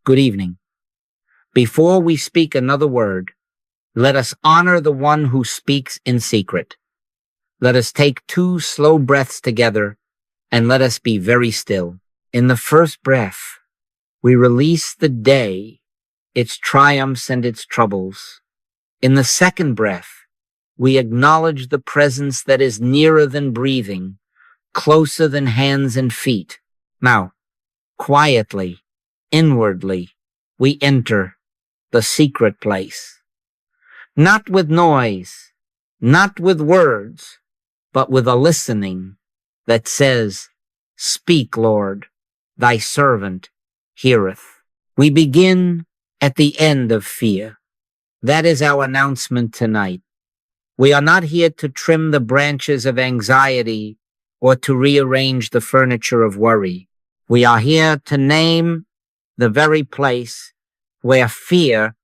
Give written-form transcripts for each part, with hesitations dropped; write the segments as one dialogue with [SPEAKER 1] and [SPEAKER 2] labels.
[SPEAKER 1] Good evening. Before we speak another word, let us honor the one who speaks in secret. Let us take 2 slow breaths together, and let us be very still. In the first breath, we release the day, its triumphs and its troubles. In the second breath, we acknowledge the presence that is nearer than breathing, closer than hands and feet. Now, quietly, inwardly, we enter the secret place. Not with noise, not with words, but with a listening that says, "Speak, Lord, thy servant heareth." We begin at the end of fear. That is our announcement tonight. We are not here to trim the branches of anxiety or to rearrange the furniture of worry. We are here to name the very place where fear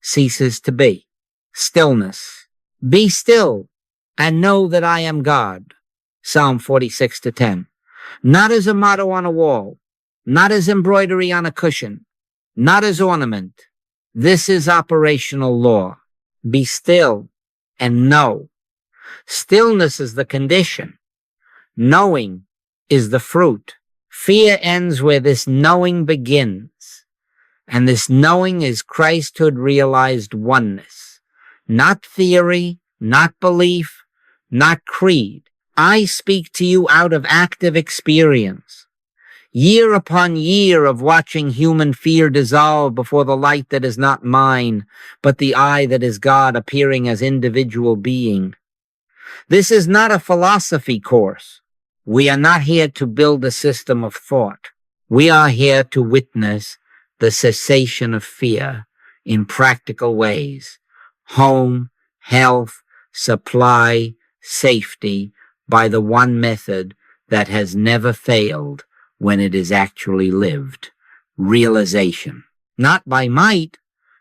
[SPEAKER 1] ceases to be. Stillness. Be still and know that I am God. Psalm 46:10. Not as a motto on a wall, not as embroidery on a cushion, not as ornament. This is operational law. Be still and know. Stillness is the condition. Knowing is the fruit. Fear ends where this knowing begins. And this knowing is Christhood realized oneness. Not theory, not belief, not creed. I speak to you out of active experience. Year upon year of watching human fear dissolve before the light that is not mine, but the I that is God appearing as individual being. This is not a philosophy course. We are not here to build a system of thought. We are here to witness the cessation of fear in practical ways. Home, health, supply, safety, by the one method that has never failed when it is actually lived. Realization. Not by might,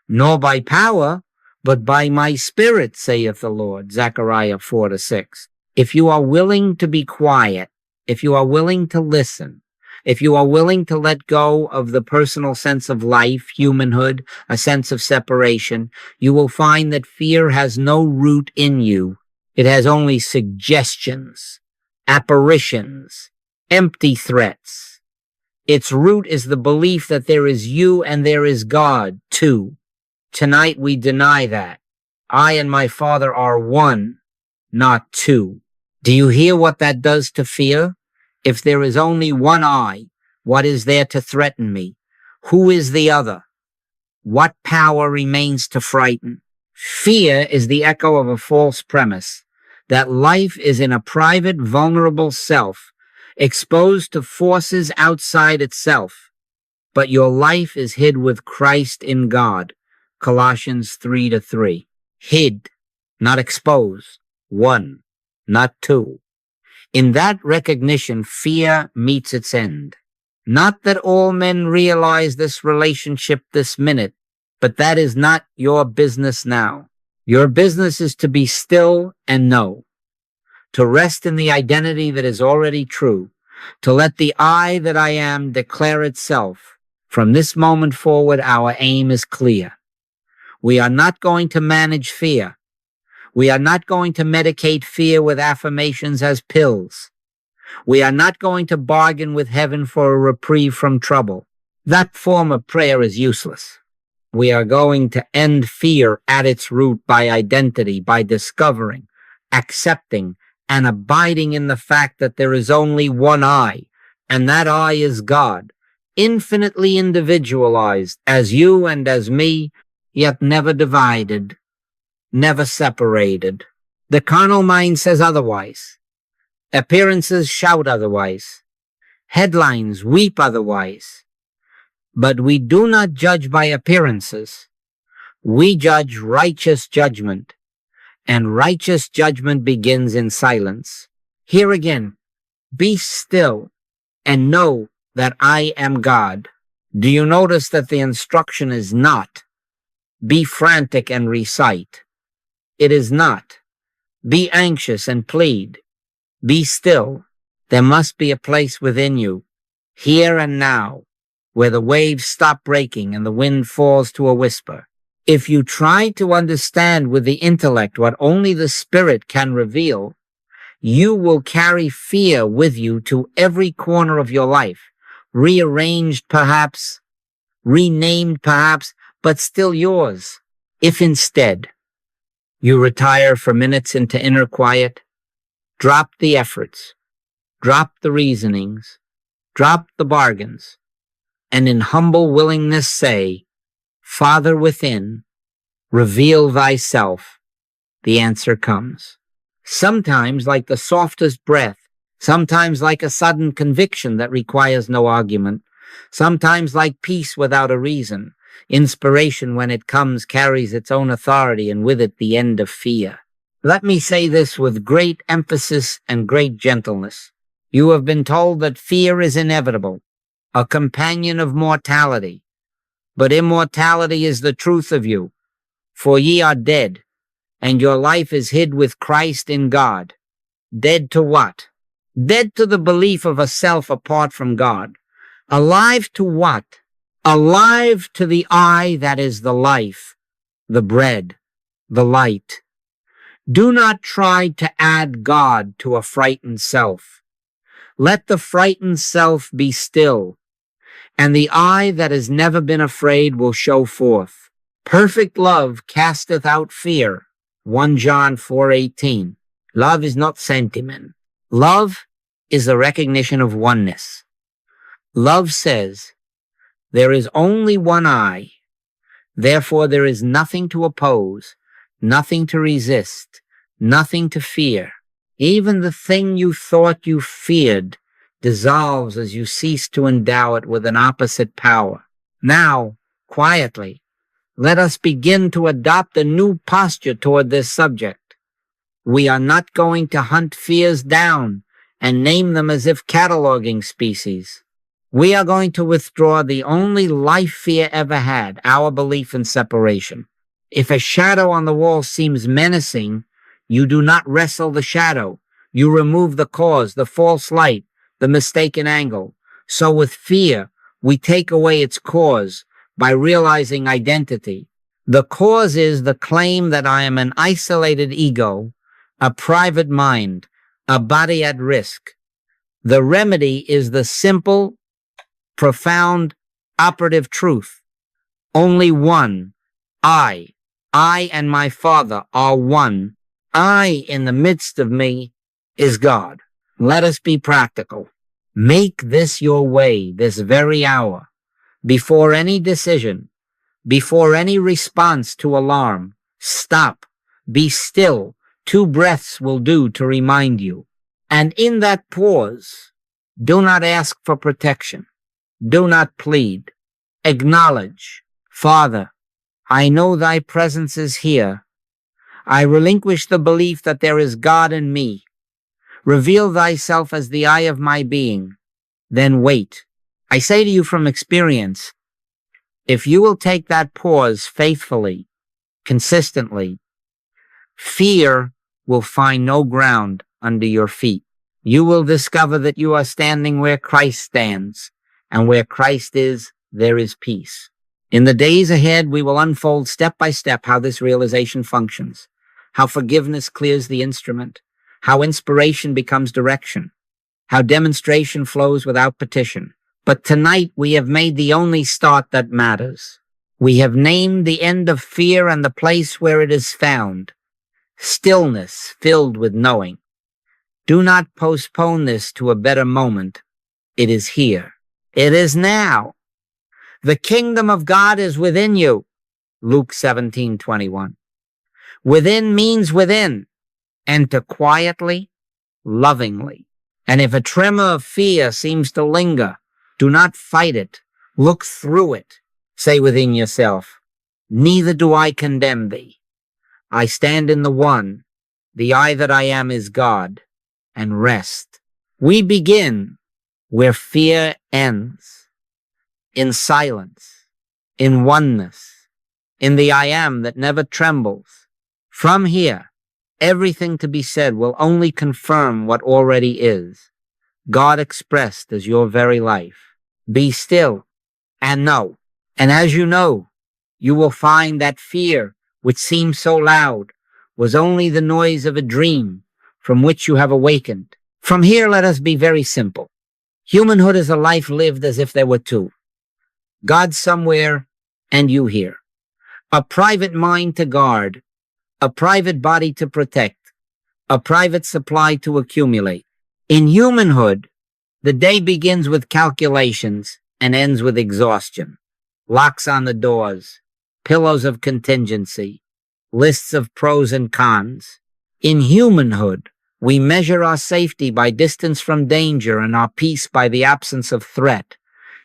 [SPEAKER 1] nor by power, but by my spirit, saith the Lord. Zechariah 4-6. If you are willing to be quiet, if you are willing to listen, if you are willing to let go of the personal sense of life, humanhood, a sense of separation, you will find that fear has no root in you. It has only suggestions, apparitions, empty threats. Its root is the belief that there is you and there is God, too. Tonight we deny that. I and my Father are one, not two. Do you hear what that does to fear? If there is only one I, what is there to threaten me? Who is the other? What power remains to frighten? Fear is the echo of a false premise that life is in a private, vulnerable self, exposed to forces outside itself. But your life is hid with Christ in God. Colossians 3:3. Hid, not exposed. One, not two. In that recognition, fear meets its end. Not that all men realize this relationship this minute, but that is not your business now. Your business is to be still and know, to rest in the identity that is already true, to let the I that I am declare itself. From this moment forward, our aim is clear. We are not going to manage fear. We are not going to medicate fear with affirmations as pills. We are not going to bargain with heaven for a reprieve from trouble. That form of prayer is useless. We are going to end fear at its root by identity, by discovering, accepting, and abiding in the fact that there is only one I, and that I is God, infinitely individualized as you and as me, yet never divided, never separated. The carnal mind says otherwise. Appearances shout otherwise. Headlines weep otherwise. But we do not judge by appearances. We judge righteous judgment. And righteous judgment begins in silence. Here again, be still and know that I am God. Do you notice that the instruction is not, be frantic and recite? It is not, be anxious and plead. Be still. There must be a place within you, here and now, where the waves stop breaking and the wind falls to a whisper. If you try to understand with the intellect what only the Spirit can reveal, you will carry fear with you to every corner of your life, rearranged perhaps, renamed perhaps, but still yours. If instead you retire for minutes into inner quiet, drop the efforts, drop the reasonings, drop the bargains, and in humble willingness say, Father within, reveal thyself, the answer comes. Sometimes like the softest breath, sometimes like a sudden conviction that requires no argument, sometimes like peace without a reason. Inspiration, when it comes, carries its own authority and with it the end of fear. Let me say this with great emphasis and great gentleness. You have been told that fear is inevitable, a companion of mortality. But immortality is the truth of you, for ye are dead, and your life is hid with Christ in God. Dead to what? Dead to the belief of a self apart from God. Alive to what? Alive to the I that is the life, the bread, the light. Do not try to add God to a frightened self. Let the frightened self be still, and the I that has never been afraid will show forth. Perfect love casteth out fear. 1 John 4:18. Love is not sentiment. Love is the recognition of oneness. Love says, there is only one I. Therefore there is nothing to oppose, nothing to resist, nothing to fear. Even the thing you thought you feared dissolves as you cease to endow it with an opposite power. Now, quietly, let us begin to adopt a new posture toward this subject. We are not going to hunt fears down and name them as if cataloging species. We are going to withdraw the only life fear ever had, our belief in separation. If a shadow on the wall seems menacing, you do not wrestle the shadow. You remove the cause, the false light, the mistaken angle. So with fear, we take away its cause by realizing identity. The cause is the claim that I am an isolated ego, a private mind, a body at risk. The remedy is the simple, profound, operative truth. Only one. I and my Father are one. I in the midst of me is God. Let us be practical. Make this your way this very hour. Before any decision, before any response to alarm, stop, be still. 2 breaths will do to remind you. And in that pause, do not ask for protection. Do not plead. Acknowledge, Father, I know thy presence is here. I relinquish the belief that there is God in me. Reveal thyself as the eye of my being. Then wait. I say to you from experience, if you will take that pause faithfully, consistently, fear will find no ground under your feet. You will discover that you are standing where Christ stands, and where Christ is, there is peace. In the days ahead, we will unfold step by step how this realization functions, how forgiveness clears the instrument, how inspiration becomes direction, how demonstration flows without petition. But tonight we have made the only start that matters. We have named the end of fear and the place where it is found. Stillness filled with knowing. Do not postpone this to a better moment. It is here. It is now. The kingdom of God is within you. Luke 17:21. Within means within. Enter quietly, lovingly. And if a tremor of fear seems to linger, do not fight it. Look through it. Say within yourself, neither do I condemn thee. I stand in the one. The I that I am is God. And rest. We begin where fear ends. In silence. In oneness. In the I am that never trembles. From here, everything to be said will only confirm what already is. God expressed as your very life. Be still. and know. And as you know, you will find that fear, which seemed so loud, was only the noise of a dream from which you have awakened. From here, let us be very simple. Humanhood is a life lived as if there were two. God somewhere and you here. A private mind to guard, a private body to protect, a private supply to accumulate. In humanhood, the day begins with calculations and ends with exhaustion. Locks on the doors, pillows of contingency, lists of pros and cons. In humanhood, we measure our safety by distance from danger and our peace by the absence of threat.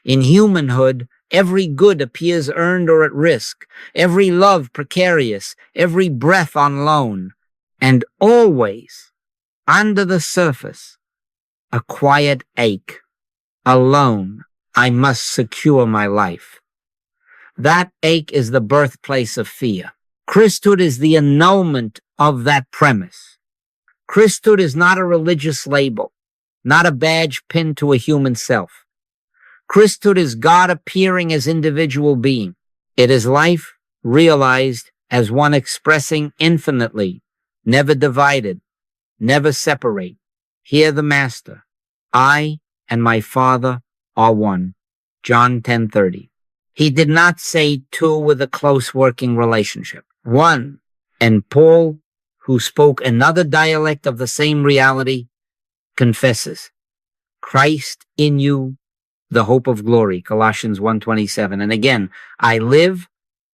[SPEAKER 1] In humanhood, every good appears earned or at risk, every love precarious, every breath on loan, and always, under the surface, a quiet ache. Alone, I must secure my life. That ache is the birthplace of fear. Christhood is the annulment of that premise. Christhood is not a religious label, not a badge pinned to a human self. Christhood is God appearing as individual being. It is life realized as one expressing infinitely, never divided, never separate. Hear the Master. I and my Father are one. John 10:30. He did not say two with a close working relationship. One. And Paul, who spoke another dialect of the same reality, confesses, Christ in you, the hope of glory, Colossians 1:27. And again, I live,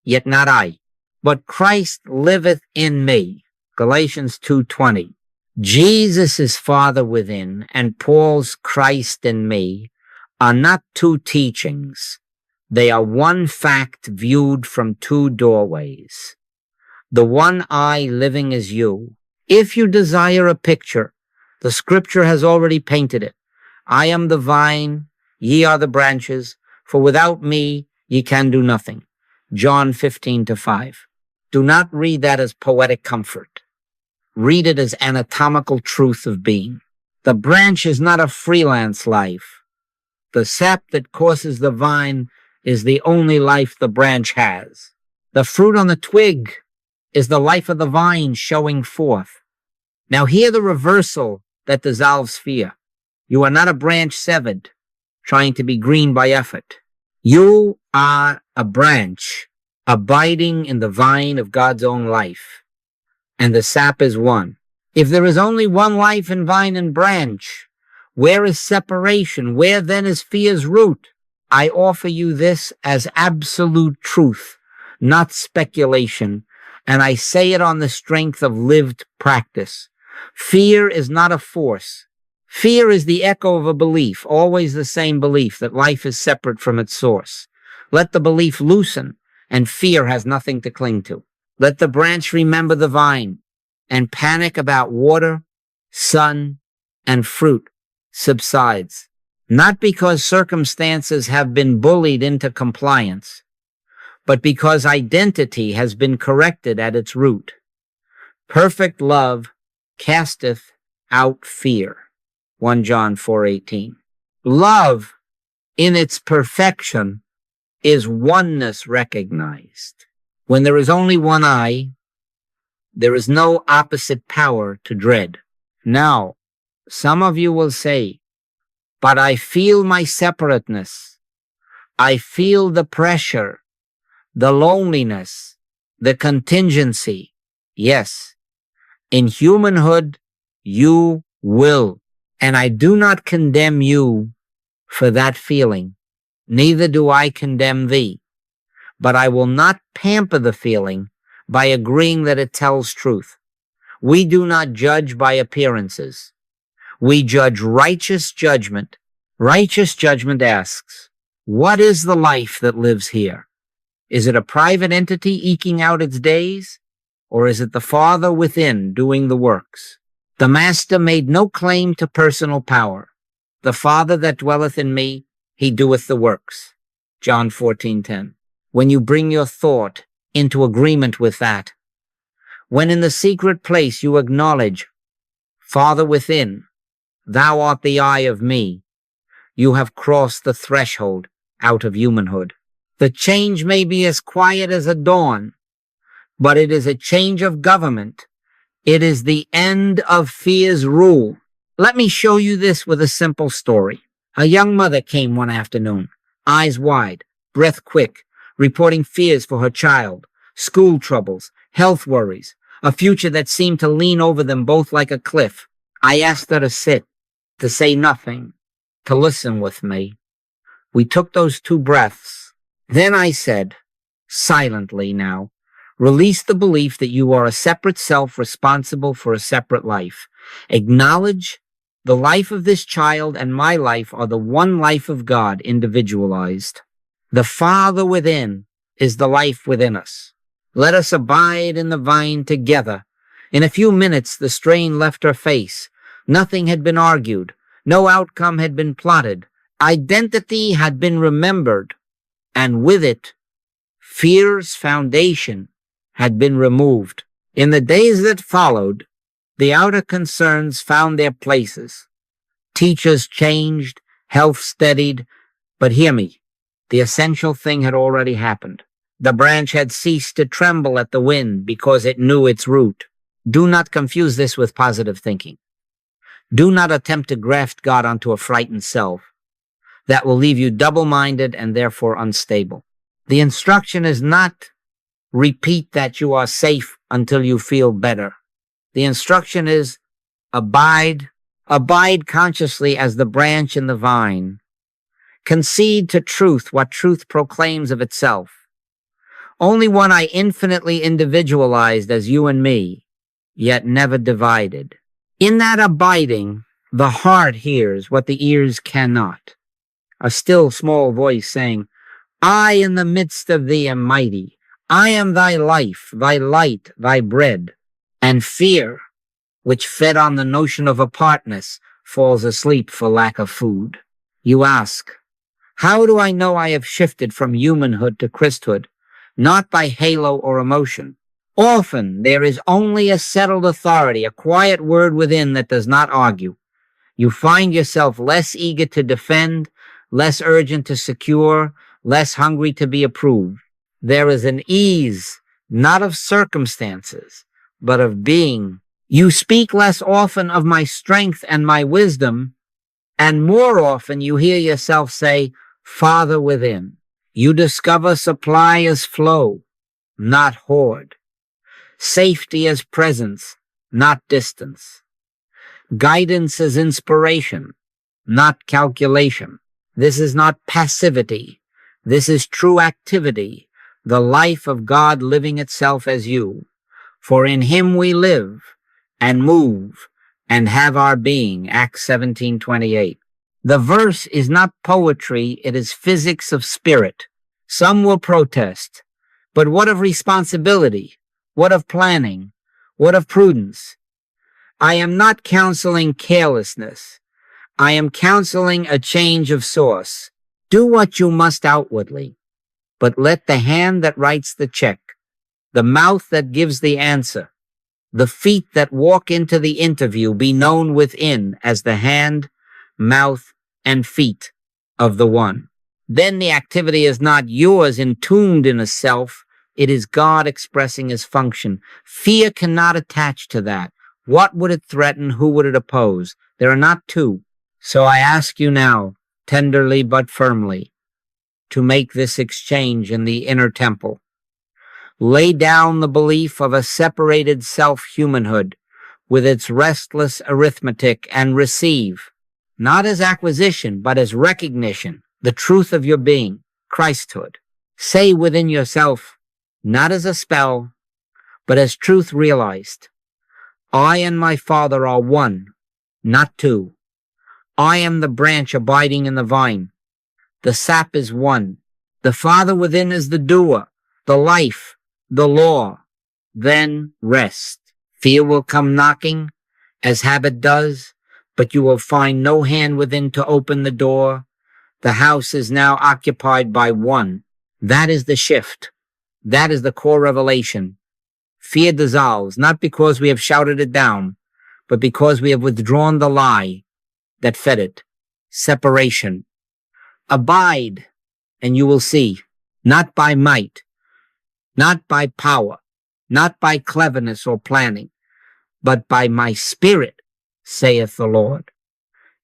[SPEAKER 1] yet not I, but Christ liveth in me, Galatians 2:20. Jesus' Father within and Paul's Christ in me are not two teachings. They are one fact viewed from two doorways. The one I living as you. If you desire a picture, the scripture has already painted it. I am the vine, ye are the branches, for without me ye can do nothing. John 15:5. Do not read that as poetic comfort. Read it as anatomical truth of being. The branch is not a freelance life. The sap that courses the vine is the only life the branch has. The fruit on the twig is the life of the vine showing forth. Now hear the reversal that dissolves fear. You are not a branch severed, trying to be green by effort. You are a branch abiding in the vine of God's own life. And the sap is one. If there is only one life in vine and branch, where is separation? Where then is fear's root? I offer you this as absolute truth, not speculation, and I say it on the strength of lived practice. Fear is not a force. Fear is the echo of a belief, always the same belief that life is separate from its source. Let the belief loosen, and fear has nothing to cling to. Let the branch remember the vine, and panic about water, sun, and fruit subsides. Not because circumstances have been bullied into compliance, but because identity has been corrected at its root. Perfect love casteth out fear. 1 John 4:18. Love, in its perfection, is oneness recognized. When there is only one I, there is no opposite power to dread. Now, some of you will say, but I feel my separateness. I feel the pressure, the loneliness, the contingency. Yes, in humanhood, you will. And I do not condemn you for that feeling. Neither do I condemn thee. But I will not pamper the feeling by agreeing that it tells truth. We do not judge by appearances. We judge righteous judgment. Righteous judgment asks, what is the life that lives here? Is it a private entity eking out its days? Or is it the Father within doing the works? The Master made no claim to personal power. The Father that dwelleth in me, he doeth the works. John 14:10. When you bring your thought into agreement with that, when in the secret place you acknowledge, Father within, thou art the eye of me, you have crossed the threshold out of humanhood. The change may be as quiet as a dawn, but it is a change of government. It is the end of fear's rule. Let me show you this with a simple story. A young mother came one afternoon, eyes wide, breath quick, reporting fears for her child, school troubles, health worries, a future that seemed to lean over them both like a cliff. I asked her to sit, to say nothing, to listen with me. We took those 2 breaths. Then I said, silently now, release the belief that you are a separate self responsible for a separate life. Acknowledge the life of this child and my life are the one life of God individualized. The Father within is the life within us. Let us abide in the vine together. In a few minutes, the strain left her face. Nothing had been argued. No outcome had been plotted. Identity had been remembered, and with it, fear's foundation had been removed. In the days that followed, the outer concerns found their places. Teachers changed, health steadied, but hear me, the essential thing had already happened. The branch had ceased to tremble at the wind because it knew its root. Do not confuse this with positive thinking. Do not attempt to graft God onto a frightened self. That will leave you double-minded and therefore unstable. The instruction is not repeat that you are safe until you feel better. The instruction is abide consciously as the branch in the vine. Concede to truth what truth proclaims of itself. Only one I infinitely individualized as you and me, yet never divided. In that abiding, the heart hears what the ears cannot. A still small voice saying, I in the midst of thee am mighty. I am thy life, thy light, thy bread. And fear, which fed on the notion of apartness, falls asleep for lack of food. You ask, how do I know I have shifted from humanhood to Christhood? Not by halo or emotion. Often there is only a settled authority, a quiet word within that does not argue. You find yourself less eager to defend, less urgent to secure, less hungry to be approved. There is an ease, not of circumstances, but of being. You speak less often of my strength and my wisdom, and more often you hear yourself say, Father within. You discover supply as flow, not hoard. Safety as presence, not distance. Guidance as inspiration, not calculation. This is not passivity. This is true activity, the life of God living itself as you. For in him we live and move and have our being, Acts 17:28. The verse is not poetry, it is physics of spirit. Some will protest, but what of responsibility? What of planning? What of prudence? I am not counseling carelessness. I am counseling a change of source. Do what you must outwardly, but let the hand that writes the check, the mouth that gives the answer, the feet that walk into the interview be known within as the hand, mouth, and feet of the one. Then the activity is not yours entombed in a self. It is God expressing his function. Fear cannot attach to that. What would it threaten? Who would it oppose? There are not two. So I ask you now, tenderly but firmly, to make this exchange in the inner temple. Lay down the belief of a separated self-humanhood with its restless arithmetic and receive, not as acquisition, but as recognition, the truth of your being, Christhood. Say within yourself, not as a spell, but as truth realized, I and my Father are one, not two. I am the branch abiding in the vine. The sap is one. The Father within is the doer, the life, the law. Then rest. Fear will come knocking, as habit does, but you will find no hand within to open the door. The house is now occupied by one. That is the shift. That is the core revelation. Fear dissolves, not because we have shouted it down, but because we have withdrawn the lie that fed it. Separation. Abide, and you will see. not by might, not by power, not by cleverness or planning, but by my spirit, saith the Lord.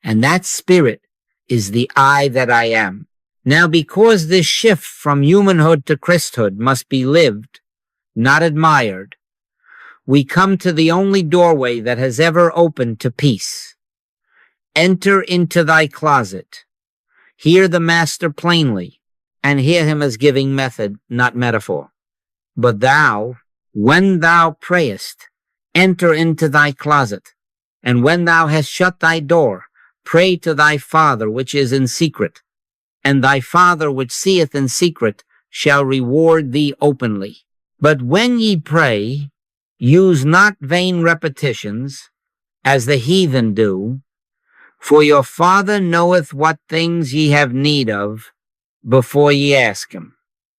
[SPEAKER 1] And that spirit is the I that I am. Now, because this shift from humanhood to Christhood must be lived, not admired, we come to the only doorway that has ever opened to peace. Enter into thy closet. Hear the Master plainly, and hear him as giving method, not metaphor. But thou, when thou prayest, enter into thy closet, and when thou hast shut thy door, pray to thy Father which is in secret, and thy Father which seeth in secret shall reward thee openly. But when ye pray, use not vain repetitions, as the heathen do, for your Father knoweth what things ye have need of before ye ask him.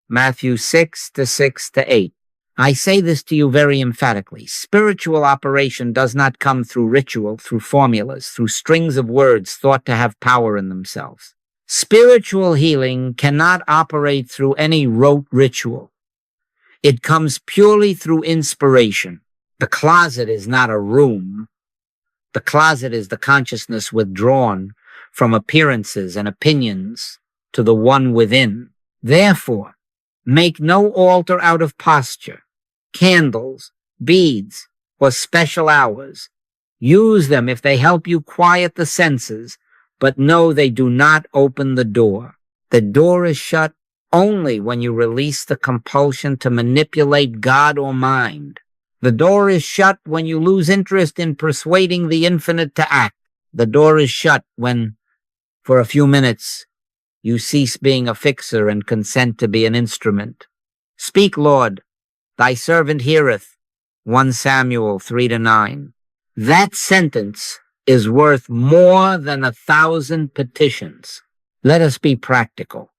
[SPEAKER 1] Matthew 6:6-8. I say this to you very emphatically. Spiritual operation does not come through ritual, through formulas, through strings of words thought to have power in themselves. Spiritual healing cannot operate through any rote ritual. It comes purely through inspiration. The closet is not a room. The closet is the consciousness withdrawn from appearances and opinions to the one within. Therefore, make no altar out of posture, candles, beads, or special hours. Use them if they help you quiet the senses, but know they do not open the door. The door is shut only when you release the compulsion to manipulate God or mind. The door is shut when you lose interest in persuading the infinite to act. The door is shut when, for a few minutes, you cease being a fixer and consent to be an instrument. Speak, Lord, thy servant heareth. 1 Samuel 3-9. That sentence is worth more than 1,000 petitions. Let us be practical.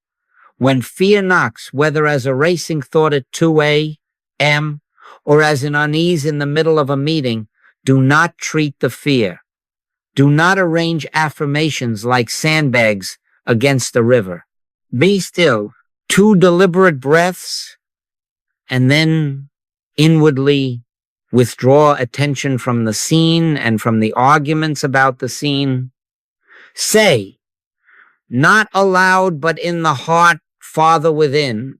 [SPEAKER 1] When fear knocks, whether as a racing thought at 2 a.m. or as an unease in the middle of a meeting, do not treat the fear. Do not arrange affirmations like sandbags against a river. Be still. 2 deliberate breaths, and then inwardly withdraw attention from the scene and from the arguments about the scene. Say, not aloud but in the heart, Father within,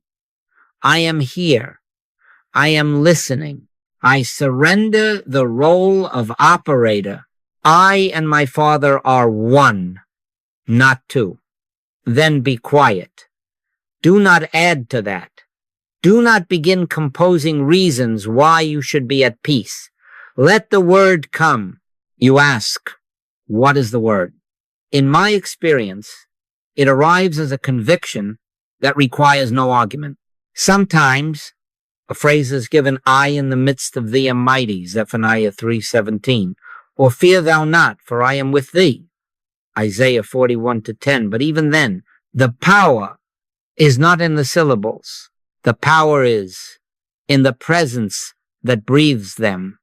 [SPEAKER 1] I am here. I am listening. I surrender the role of operator. I and my Father are one, not two. Then be quiet. Do not add to that. Do not begin composing reasons why you should be at peace. Let the word come. You ask, what is the word? In my experience, it arrives as a conviction that requires no argument. Sometimes a phrase is given, I in the midst of thee am mighty, Zephaniah 3:17, or fear thou not, for I am with thee, Isaiah 41:10. But even then, the power is not in the syllables. The power is in the presence that breathes them.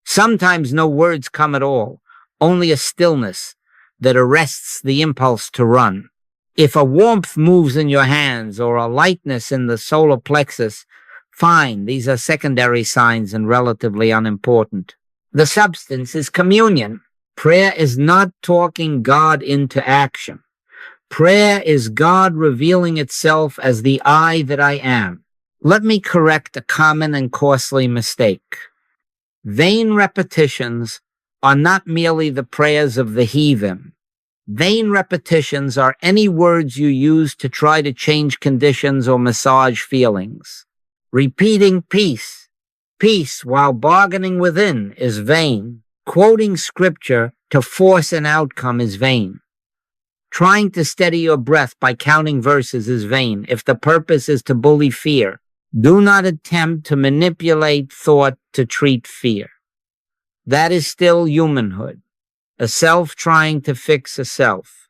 [SPEAKER 1] Sometimes no words come at all, only a stillness that arrests the impulse to run. If a warmth moves in your hands or a lightness in the solar plexus, fine, these are secondary signs and relatively unimportant. The substance is communion. Prayer is not talking God into action. Prayer is God revealing itself as the I that I am. Let me correct a common and costly mistake. Vain repetitions are not merely the prayers of the heathen. Vain repetitions are any words you use to try to change conditions or massage feelings. Repeating peace, peace while bargaining within is vain. Quoting scripture to force an outcome is vain. Trying to steady your breath by counting verses is vain if the purpose is to bully fear. Do not attempt to manipulate thought to treat fear. That is still humanhood, a self trying to fix a self.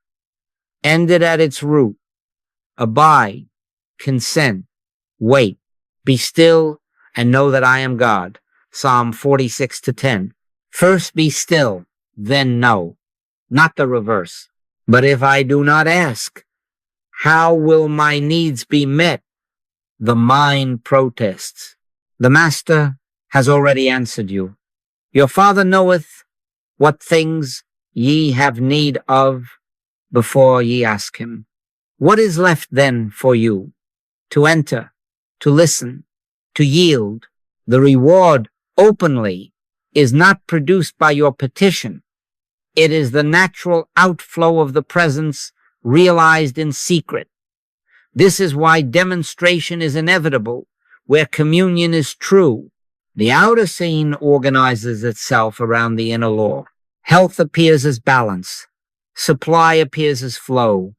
[SPEAKER 1] End it at its root. Abide, consent, wait, be still, and know that I am God. Psalm 46:10. First be still, then know, not the reverse. But if I do not ask, how will my needs be met? The mind protests. The Master has already answered you. Your Father knoweth what things ye have need of before ye ask him. What is left then for you? To enter, to listen, to yield. The reward openly is not produced by your petition. It is the natural outflow of the presence realized in secret. This is why demonstration is inevitable, where communion is true. The outer scene organizes itself around the inner law. Health appears as balance. Supply appears as flow.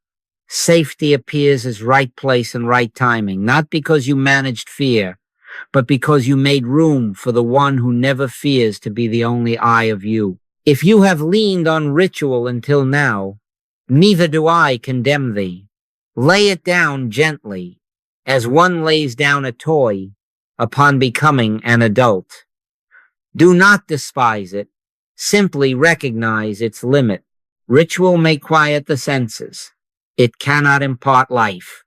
[SPEAKER 1] Safety appears as right place and right timing, not because you managed fear, but because you made room for the one who never fears to be the only eye of you. If you have leaned on ritual until now, neither do I condemn thee. Lay it down gently, as one lays down a toy upon becoming an adult. Do not despise it. Simply recognize its limit. Ritual may quiet the senses. It cannot impart life.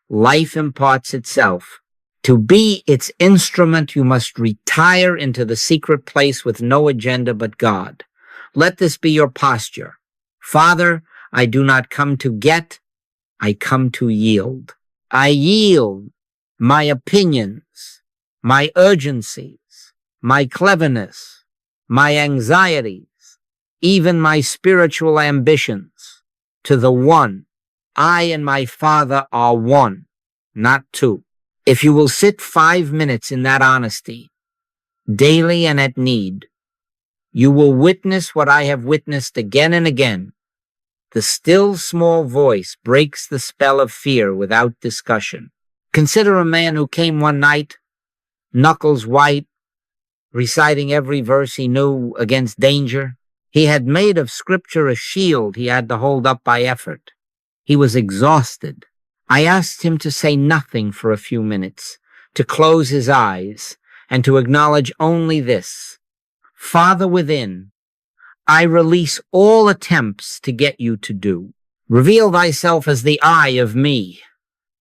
[SPEAKER 1] Life imparts itself. To be its instrument, you must retire into the secret place with no agenda but God. Let this be your posture. Father, I do not come to get, I come to yield. I yield my opinions, my urgencies, my cleverness, my anxieties, even my spiritual ambitions to the one. I and my Father are one, not two. If you will sit 5 minutes in that honesty, daily and at need, you will witness what I have witnessed again and again. The still small voice breaks the spell of fear without discussion. Consider a man who came one night, knuckles white, reciting every verse he knew against danger. He had made of Scripture a shield he had to hold up by effort. He was exhausted. I asked him to say nothing for a few minutes, to close his eyes, and to acknowledge only this. Father within, I release all attempts to get you to do. Reveal thyself as the I of me.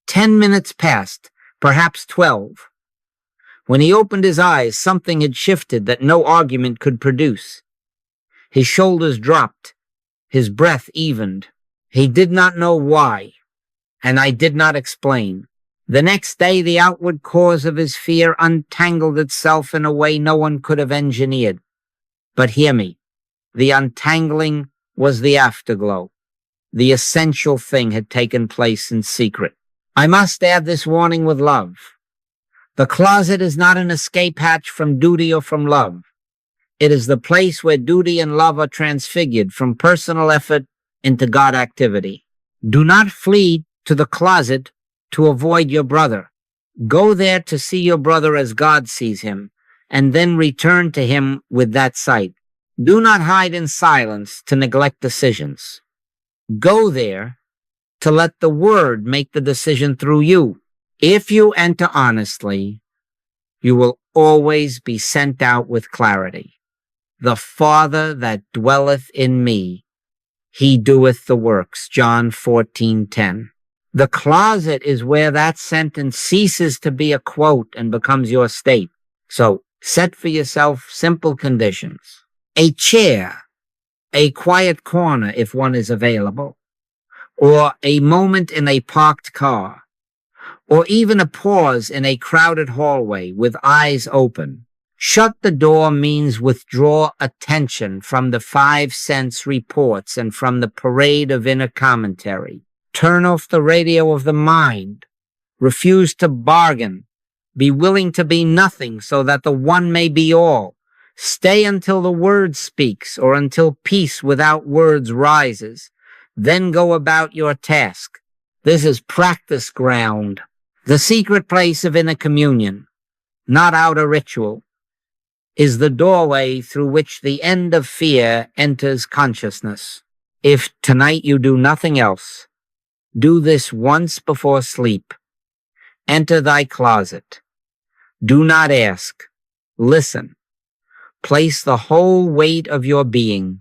[SPEAKER 1] 10 minutes passed, perhaps 12. When he opened his eyes, something had shifted that no argument could produce. His shoulders dropped. His breath evened. He did not know why, and I did not explain. The next day, the outward cause of his fear untangled itself in a way no one could have engineered. But hear me. The untangling was the afterglow. The essential thing had taken place in secret. I must add this warning with love. The closet is not an escape hatch from duty or from love. It is the place where duty and love are transfigured from personal effort into God activity. Do not flee to the closet to avoid your brother. Go there to see your brother as God sees him, and then return to him with that sight. Do not hide in silence to neglect decisions. Go there to let the Word make the decision through you. If you enter honestly, you will always be sent out with clarity. The Father that dwelleth in me, he doeth the works. John 14:10. The closet is where that sentence ceases to be a quote and becomes your state. So set for yourself simple conditions. A chair, a quiet corner if one is available, or a moment in a parked car, or even a pause in a crowded hallway with eyes open. Shut the door means withdraw attention from the 5 sense reports and from the parade of inner commentary. Turn off the radio of the mind. Refuse to bargain. Be willing to be nothing so that the one may be all. Stay until the word speaks or until peace without words rises. Then go about your task. This is practice ground. The secret place of inner communion, not outer ritual, is the doorway through which the end of fear enters consciousness. If tonight you do nothing else, do this once before sleep. Enter thy closet. Do not ask. Listen. Place the whole weight of your being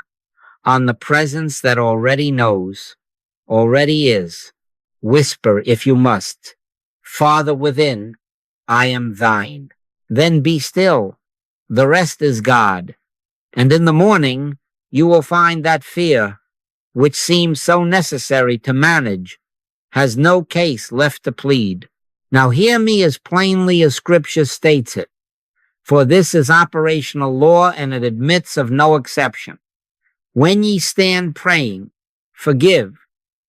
[SPEAKER 1] on the presence that already knows, already is. Whisper if you must. Father within, I am thine. Then be still. The rest is God. And in the morning, you will find that fear, which seems so necessary to manage, has no case left to plead. Now hear me as plainly as Scripture states it, for this is operational law and it admits of no exception. When ye stand praying, forgive,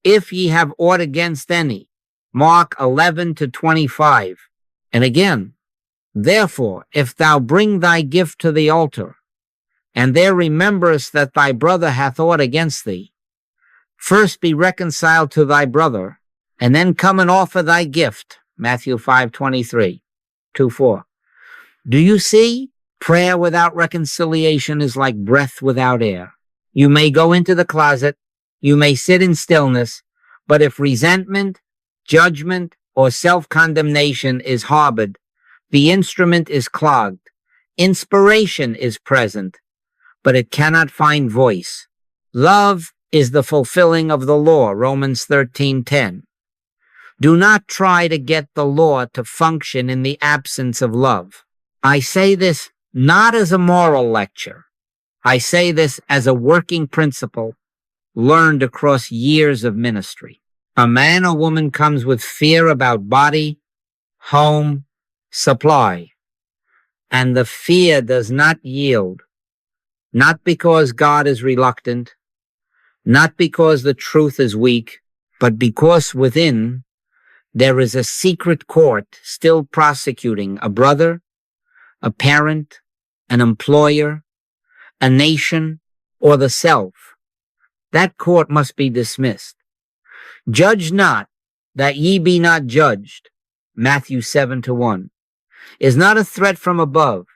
[SPEAKER 1] if ye have aught against any. Mark 11-25. And again, therefore, if thou bring thy gift to the altar, and there rememberest that thy brother hath aught against thee, first be reconciled to thy brother, and then come and offer thy gift. Matthew 5:23, 2:4. Do you see? Prayer without reconciliation is like breath without air. You may go into the closet, you may sit in stillness, but if resentment, judgment, or self-condemnation is harbored, the instrument is clogged. Inspiration is present, but it cannot find voice. Love is the fulfilling of the law, Romans 13:10. Do not try to get the law to function in the absence of love. I say this not as a moral lecture. I say this as a working principle learned across years of ministry. A man or woman comes with fear about body, home, supply, and the fear does not yield, not because God is reluctant, not because the truth is weak, but because within there is a secret court still prosecuting a brother, a parent, an employer, a nation, or the self. That court must be dismissed. Judge not, that ye be not judged, Matthew 7:1, is not a threat from above.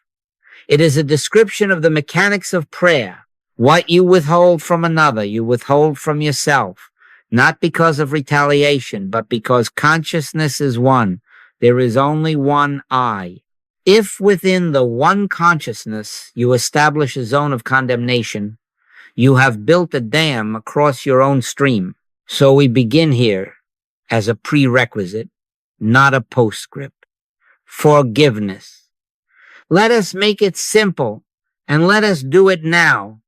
[SPEAKER 1] It is a description of the mechanics of prayer. What you withhold from another, you withhold from yourself, not because of retaliation, but because consciousness is one. There is only one I. If within the one consciousness you establish a zone of condemnation, you have built a dam across your own stream. So we begin here as a prerequisite, not a postscript. Forgiveness. Let us make it simple, and let us do it now.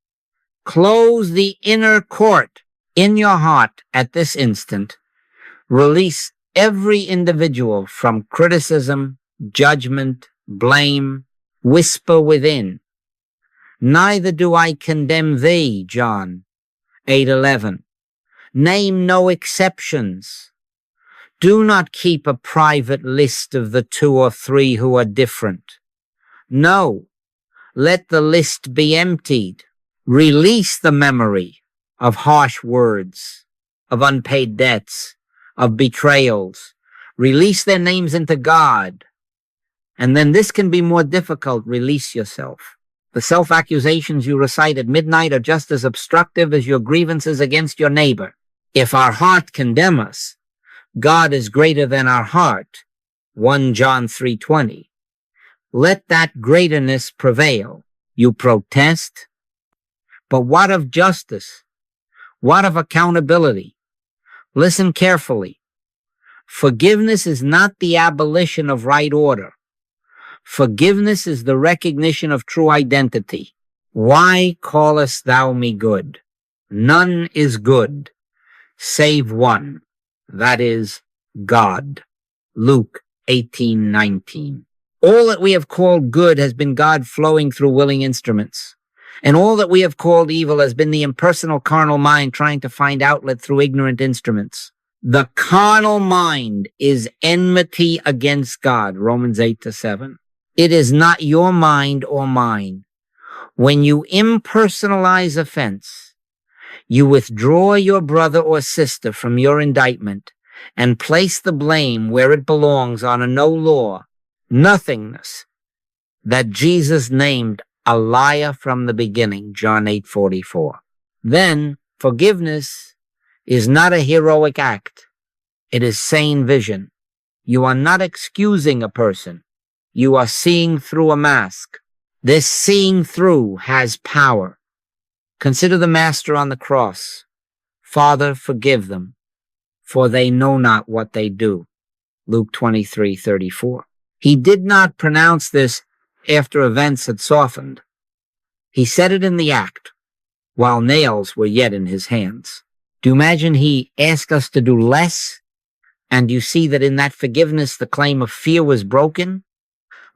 [SPEAKER 1] Close the inner court in your heart at this instant. Release every individual from criticism, judgment, blame. Whisper within. Neither do I condemn thee, John 8:11. Name no exceptions. Do not keep a private list of the 2 or 3 who are different. No, let the list be emptied. Release the memory of harsh words, of unpaid debts, of betrayals. Release their names into God. And then this can be more difficult. Release yourself. The self-accusations you recite at midnight are just as obstructive as your grievances against your neighbor. If our heart condemn us, God is greater than our heart. 1 John 3:20. Let that greaterness prevail. You protest. But what of justice? What of accountability? Listen carefully. Forgiveness is not the abolition of right order. Forgiveness is the recognition of true identity. Why callest thou me good? None is good, save one, that is, God. Luke 18:19. All that we have called good has been God flowing through willing instruments. And all that we have called evil has been the impersonal carnal mind trying to find outlet through ignorant instruments. The carnal mind is enmity against God, Romans 8-7. It is not your mind or mine. When you impersonalize offense, you withdraw your brother or sister from your indictment and place the blame where it belongs on a no law, nothingness that Jesus named a liar from the beginning, John 8:44. Then forgiveness is not a heroic act. It is sane vision. You are not excusing a person. You are seeing through a mask. This seeing through has power. Consider the Master on the cross. Father, forgive them, for they know not what they do. Luke 23:34. He did not pronounce this after events had softened. He said it in the act, while nails were yet in his hands. Do you imagine he asked us to do less? And you see that in that forgiveness, the claim of fear was broken?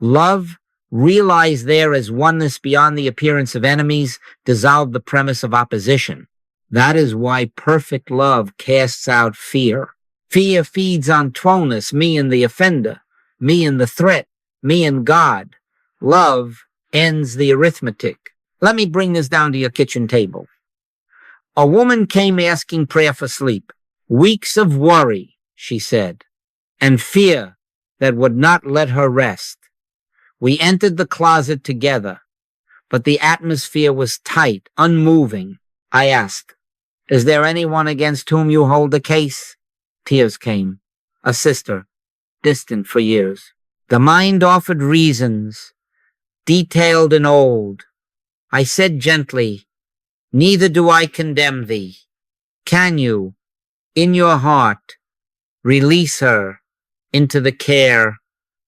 [SPEAKER 1] Love, realized there as oneness beyond the appearance of enemies, dissolved the premise of opposition. That is why perfect love casts out fear. Fear feeds on twoness, me and the offender, me and the threat, me and God. Love ends the arithmetic. Let me bring this down to your kitchen table. A woman came asking prayer for sleep. Weeks of worry, she said, and fear that would not let her rest. We entered the closet together, but the atmosphere was tight, unmoving. I asked, "Is there anyone against whom you hold a case?" Tears came. A sister, distant for years. The mind offered reasons, detailed and old. I said gently, "Neither do I condemn thee. Can you, in your heart, release her into the care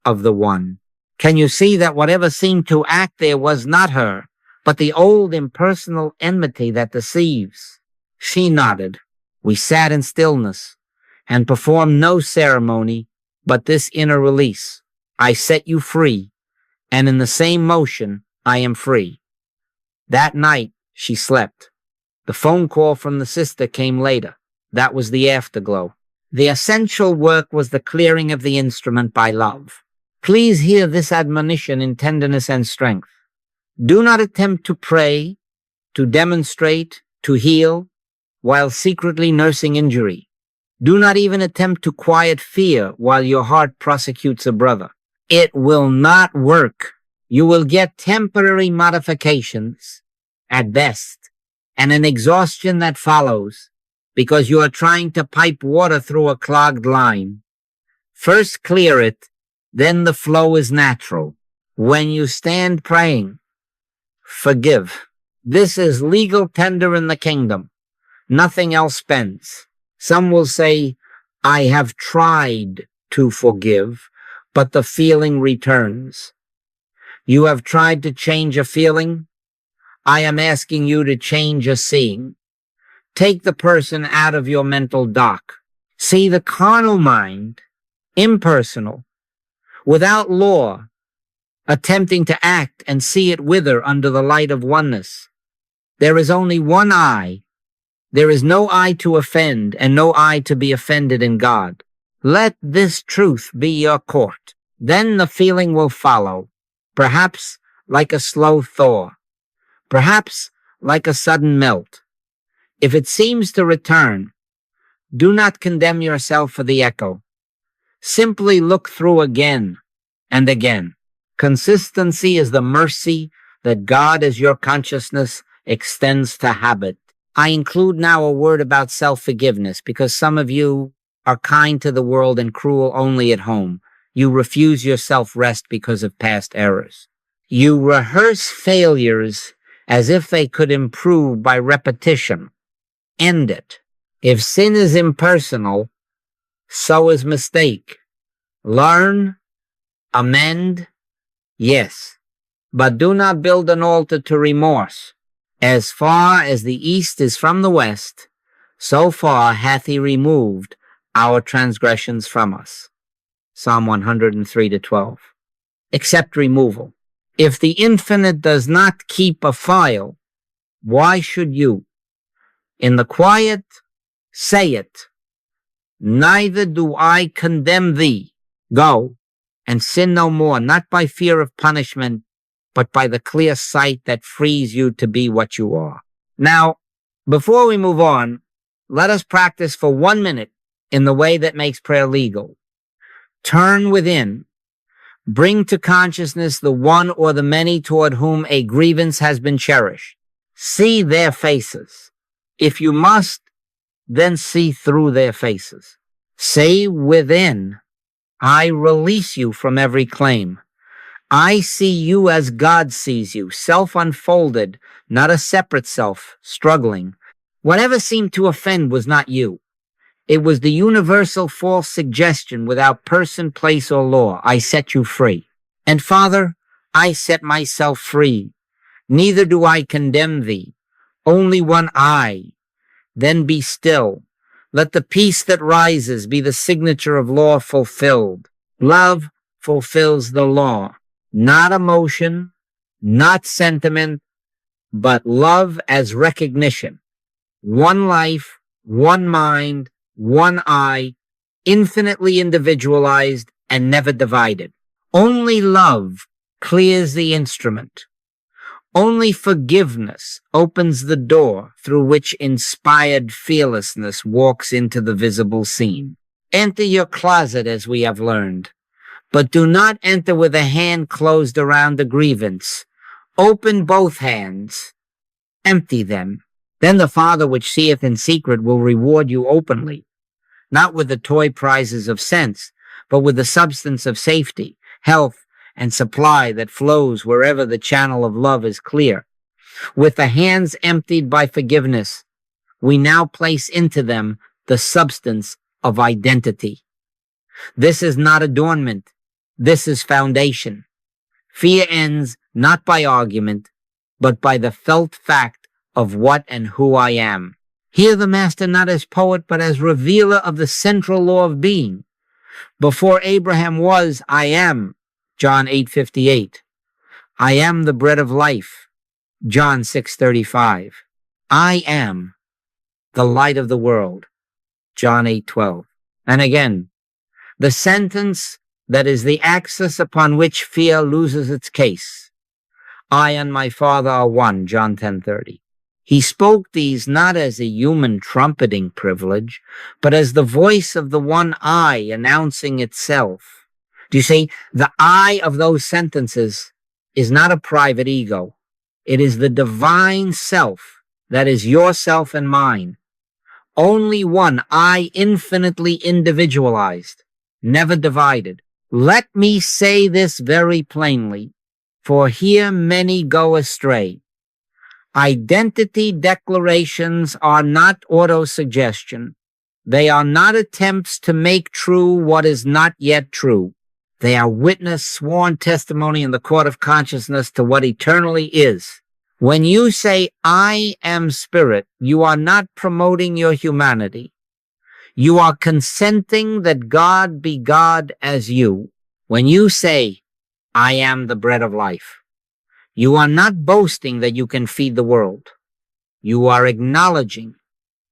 [SPEAKER 1] of the One? Can you see that whatever seemed to act there was not her, but the old impersonal enmity that deceives?" She nodded. We sat in stillness and performed no ceremony but this inner release. I set you free, and in the same motion, I am free. That night, she slept. The phone call from the sister came later. That was the afterglow. The essential work was the clearing of the instrument by love. Please hear this admonition in tenderness and strength. Do not attempt to pray, to demonstrate, to heal, while secretly nursing injury. Do not even attempt to quiet fear while your heart prosecutes a brother. It will not work. You will get temporary modifications, at best, and an exhaustion that follows, because you are trying to pipe water through a clogged line. First clear it, then the flow is natural. When you stand praying, forgive. This is legal tender in the kingdom. Nothing else spends. Some will say, "I have tried to forgive," but the feeling returns. You have tried to change a feeling? I am asking you to change a seeing. Take the person out of your mental dock. See the carnal mind, impersonal, without law, attempting to act and see it wither under the light of oneness. There is only one I. There is no I to offend and no I to be offended in God. Let this truth be your court. Then the feeling will follow, perhaps like a slow thaw, perhaps like a sudden melt. If it seems to return, do not condemn yourself for the echo. Simply look through again and again. Consistency is the mercy that God as your consciousness extends to habit. I include now a word about self-forgiveness because some of you are kind to the world and cruel only at home. You refuse yourself rest because of past errors. You rehearse failures as if they could improve by repetition. End it. If sin is impersonal, so is mistake. Learn, amend, yes, but do not build an altar to remorse. As far as the east is from the west, so far hath he removed our transgressions from us. Psalm 103-12. Accept removal. If the infinite does not keep a file, why should you? In the quiet, say it. Neither do I condemn thee. Go and sin no more, not by fear of punishment, but by the clear sight that frees you to be what you are. Now, before we move on, let us practice for 1 minute in the way that makes prayer legal. Turn within. Bring to consciousness the one or the many toward whom a grievance has been cherished. See their faces. If you must, then see through their faces. Say within, I release you from every claim. I see you as God sees you, self-unfolded, not a separate self, struggling. Whatever seemed to offend was not you. It was the universal false suggestion without person, place, or law. I set you free. And Father, I set myself free. Neither do I condemn thee. Only one I. Then be still. Let the peace that rises be the signature of law fulfilled. Love fulfills the law. Not emotion, not sentiment, but love as recognition. One life, one mind, one I, infinitely individualized and never divided. Only love clears the instrument. Only forgiveness opens the door through which inspired fearlessness walks into the visible scene. Enter your closet as we have learned, but do not enter with a hand closed around a grievance. Open both hands. Empty them. Then the Father which seeth in secret will reward you openly, not with the toy prizes of sense, but with the substance of safety, health, and supply that flows wherever the channel of love is clear. With the hands emptied by forgiveness, we now place into them the substance of identity. This is not adornment. This is foundation. Fear ends not by argument, but by the felt fact of what and who I am. Hear the Master not as poet, but as revealer of the central law of being. Before Abraham was, I am. John 8:58. I am the bread of life. John 6:35. I am the light of the world. John 8:12. And again, the sentence that is the axis upon which fear loses its case. I and my Father are one. John 10:30. He spoke these not as a human trumpeting privilege, but as the voice of the one I announcing itself. Do you see? The I of those sentences is not a private ego. It is the divine self that is yourself and mine. Only one I, infinitely individualized, never divided. Let me say this very plainly, for here many go astray. Identity declarations are not autosuggestion. They are not attempts to make true what is not yet true. They are witness, sworn testimony in the court of consciousness to what eternally is. When you say, I am spirit, you are not promoting your humanity. You are consenting that God be God as you. When you say, I am the bread of life, you are not boasting that you can feed the world. You are acknowledging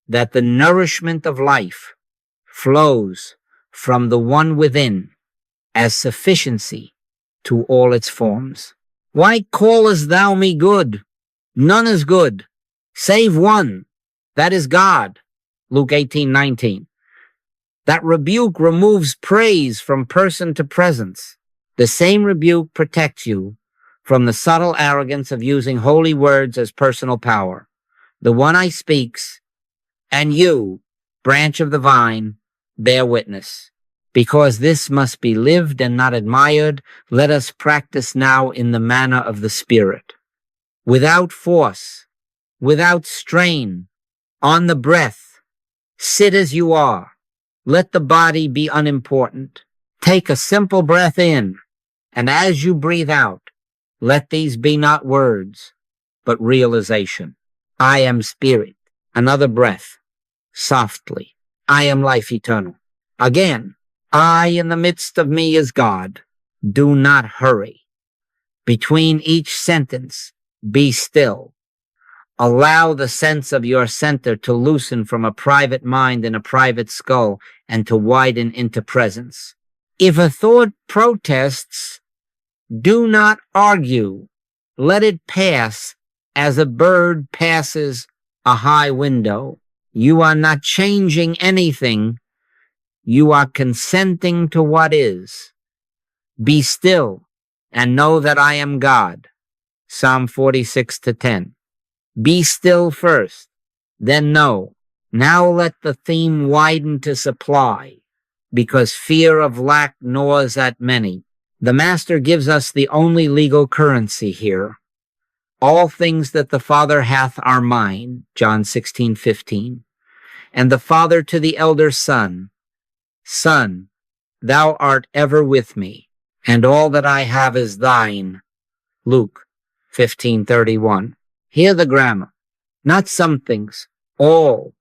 [SPEAKER 1] that the nourishment of life flows from the one within as sufficiency to all its forms. Why callest thou me good? None is good, save one, that is God. Luke 18:19. That rebuke removes praise from person to presence. The same rebuke protects you from the subtle arrogance of using holy words as personal power. The one I speaks, and you, branch of the vine, bear witness. Because this must be lived and not admired, let us practice now in the manner of the Spirit. Without force, without strain, on the breath, sit as you are. Let the body be unimportant. Take a simple breath in, and as you breathe out, let these be not words, but realization. I am spirit. Another breath, softly. I am life eternal. Again, I in the midst of me is God. Do not hurry. Between each sentence, be still. Allow the sense of your center to loosen from a private mind and a private skull and to widen into presence. If a thought protests, do not argue. Let it pass as a bird passes a high window. You are not changing anything. You are consenting to what is. Be still and know that I am God. Psalm 46:10. Be still first, then know. Now let the theme widen to supply, because fear of lack gnaws at many. The Master gives us the only legal currency here. All things that the Father hath are mine, John 16:15. And the father to the elder son, Son, thou art ever with me, and all that I have is thine. Luke 15:31. Hear the grammar. Not some things, all.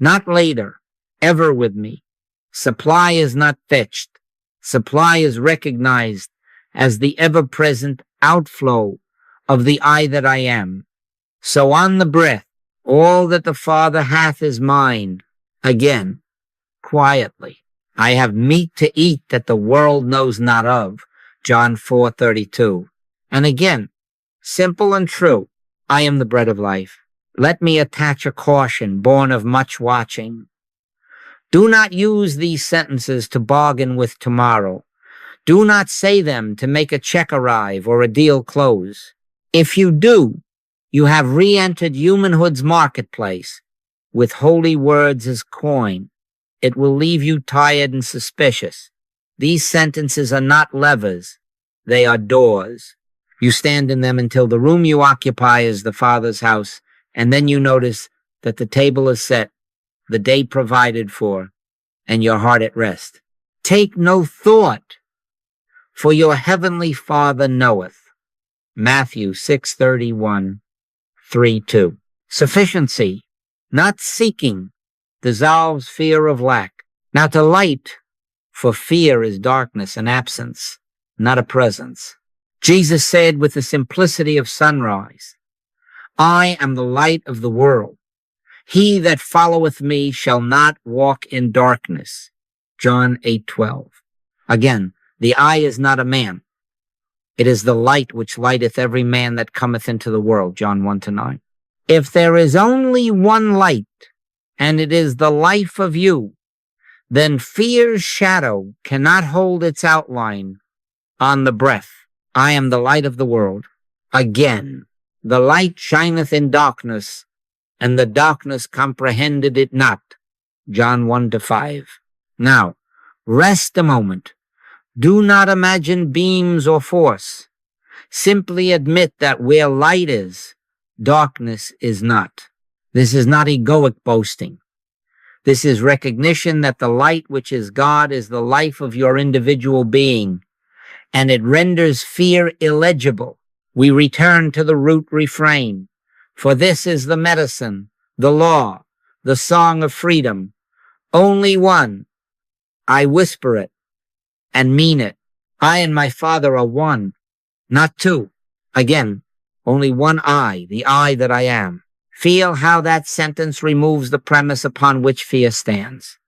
[SPEAKER 1] Not later, ever with me. Supply is not fetched. Supply is recognized as the ever-present outflow of the I that I am. So on the breath, all that the Father hath is mine. Again, quietly. I have meat to eat that the world knows not of. John 4:32. And again, simple and true, I am the bread of life. Let me attach a caution born of much watching. Do not use these sentences to bargain with tomorrow. Do not say them to make a check arrive or a deal close. If you do, you have re-entered humanhood's marketplace with holy words as coin. It will leave you tired and suspicious. These sentences are not levers. They are doors. You stand in them until the room you occupy is the Father's house, and then you notice that the table is set, the day provided for, and your heart at rest. Take no thought, for your heavenly Father knoweth. Matthew 6:31, 3:2. Sufficiency, not seeking, dissolves fear of lack. Now to light, for fear is darkness and absence, not a presence. Jesus said with the simplicity of sunrise, I am the light of the world. He that followeth me shall not walk in darkness. John 8:12. Again, the I is not a man. It is the light which lighteth every man that cometh into the world. John 1-9. If there is only one light, and it is the life of you, then fear's shadow cannot hold its outline on the breath. I am the light of the world. Again, the light shineth in darkness, and the darkness comprehended it not. John 1-5. Now, rest a moment. Do not imagine beams or force. Simply admit that where light is, darkness is not. This is not egoic boasting. This is recognition that the light which is God is the life of your individual being, and it renders fear illegible. We return to the root refrain. For this is the medicine, the law, the song of freedom. Only one. I whisper it and mean it. I and my Father are one, not two. Again, only one I, the I that I am. Feel how that sentence removes the premise upon which fear stands.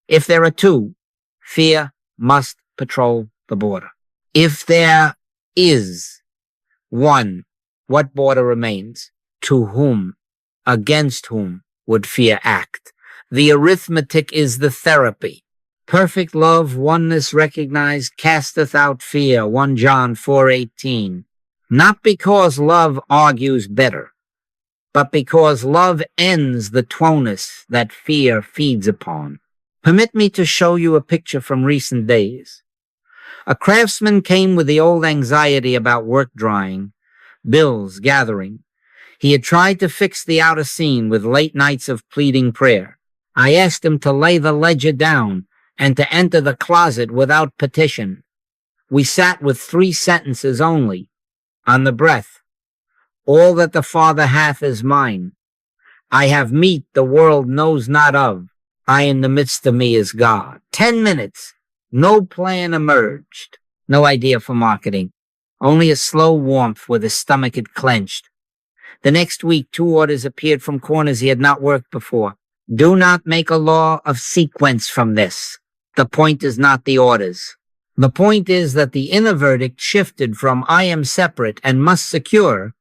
[SPEAKER 1] If there are two, fear must patrol the border. If there is one, what border remains? To whom, against whom would fear act? The arithmetic is the therapy. Perfect love, oneness recognized, casteth out fear. 1 John 4:18. Not because love argues better, but because love ends the twoness that fear feeds upon. Permit me to show you a picture from recent days. A craftsman came with the old anxiety about work drying, bills gathering. He had tried to fix the outer scene with late nights of pleading prayer. I asked him to lay the ledger down and to enter the closet without petition. We sat with 3 sentences only, on the breath. All that the Father hath is mine. I have meat the world knows not of. I in the midst of me is God. 10 minutes. No plan emerged. No idea for marketing. Only a slow warmth where the stomach had clenched. The next week, 2 orders appeared from corners he had not worked before. Do not make a law of sequence from this. The point is not the orders. The point is that the inner verdict shifted from I am separate and must secure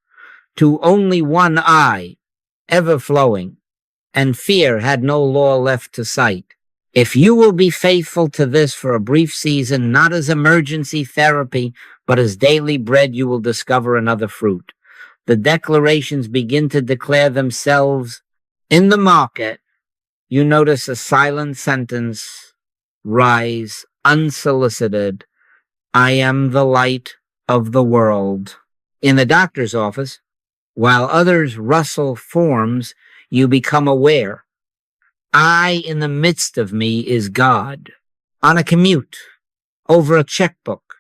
[SPEAKER 1] to only one I, ever flowing, and fear had no law left to cite. If you will be faithful to this for a brief season, not as emergency therapy, but as daily bread, you will discover another fruit. The declarations begin to declare themselves in the market. You notice a silent sentence rise unsolicited. I am the light of the world. In the doctor's office, while others rustle forms, you become aware. I in the midst of me is God. On a commute, over a checkbook,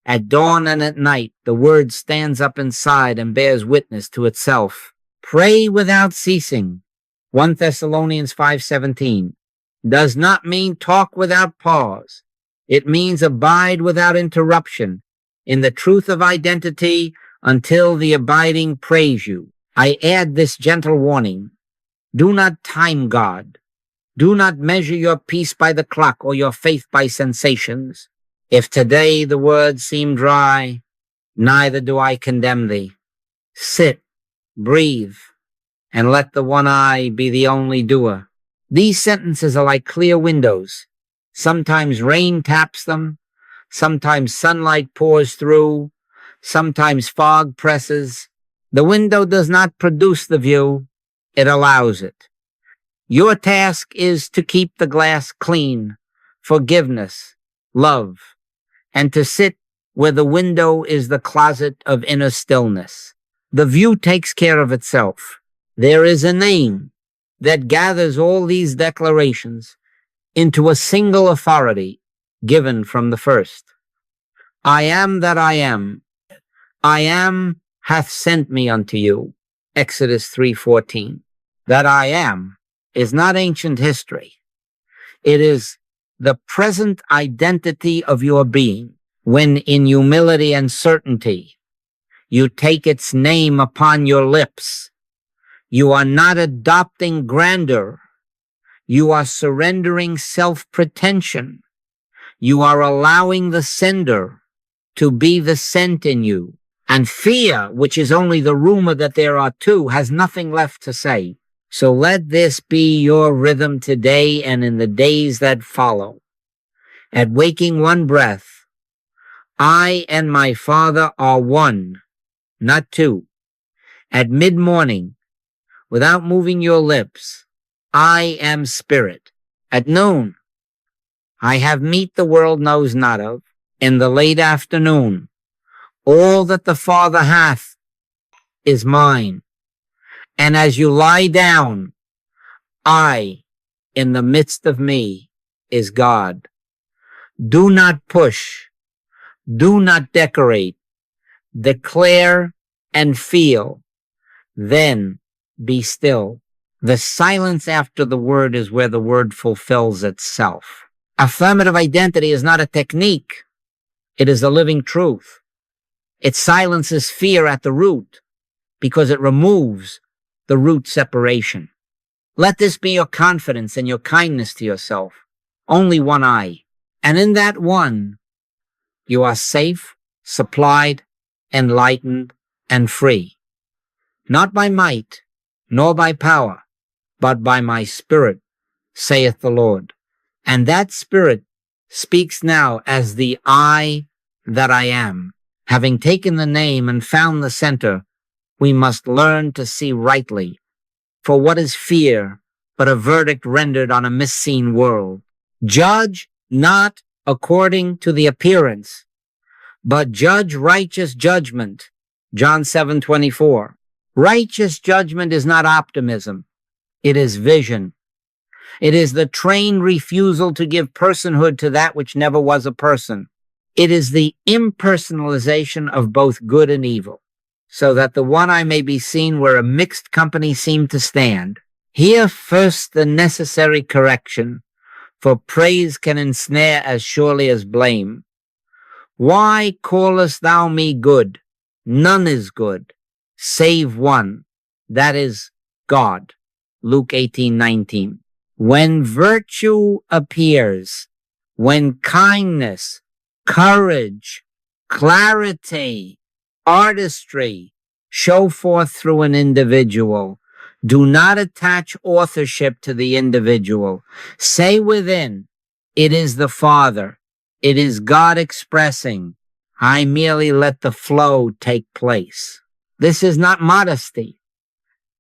[SPEAKER 1] at dawn and at night, the word stands up inside and bears witness to itself. Pray without ceasing. 1 Thessalonians 5:17 does not mean talk without pause. It means abide without interruption in the truth of identity until the abiding praise you. I add this gentle warning. Do not time God. Do not measure your peace by the clock or your faith by sensations. If today the words seem dry, neither do I condemn thee. Sit, breathe, and let the one eye be the only doer. These sentences are like clear windows. Sometimes rain taps them, sometimes sunlight pours through, sometimes fog presses. The window does not produce the view, it allows it. Your task is to keep the glass clean, forgiveness, love, and to sit where the window is the closet of inner stillness. The view takes care of itself. There is a name that gathers all these declarations into a single authority given from the first. I am that I am. I am hath sent me unto you. Exodus 3:14. That I am is not ancient history. It is the present identity of your being when in humility and certainty you take its name upon your lips. You are not adopting grandeur. You are surrendering self-pretension. You are allowing the sender to be the sent in you. And fear, which is only the rumor that there are two, has nothing left to say. So let this be your rhythm today and in the days that follow. At waking one breath, I and my Father are one, not two. At mid-morning, without moving your lips, I am spirit. At noon, I have meat the world knows not of. In the late afternoon, all that the Father hath is mine. And as you lie down, I, in the midst of me, is God. Do not push. Do not decorate. Declare and feel. Then be still. The silence after the word is where the word fulfills itself. Affirmative identity is not a technique. It is a living truth. It silences fear at the root because it removes the root separation. Let this be your confidence and your kindness to yourself. Only one I. And in that one, you are safe, supplied, enlightened, and free. Not by might, nor by power, but by my spirit, saith the Lord. And that spirit speaks now as the I that I am. Having taken the name and found the center, we must learn to see rightly. For what is fear but a verdict rendered on a misseen world? Judge not according to the appearance, but judge righteous judgment. John 7:24. Righteous judgment is not optimism. It is vision. It is the trained refusal to give personhood to that which never was a person. It is the impersonalization of both good and evil, so that the one I may be seen where a mixed company seem to stand. Here first the necessary correction, for praise can ensnare as surely as blame. Why callest thou me good? None is good, save one, that is God. Luke 18:19. When virtue appears, when kindness, courage, clarity, artistry show forth through an individual, do not attach authorship to the individual. Say within, it is the Father. It is God expressing. I merely let the flow take place. This is not modesty.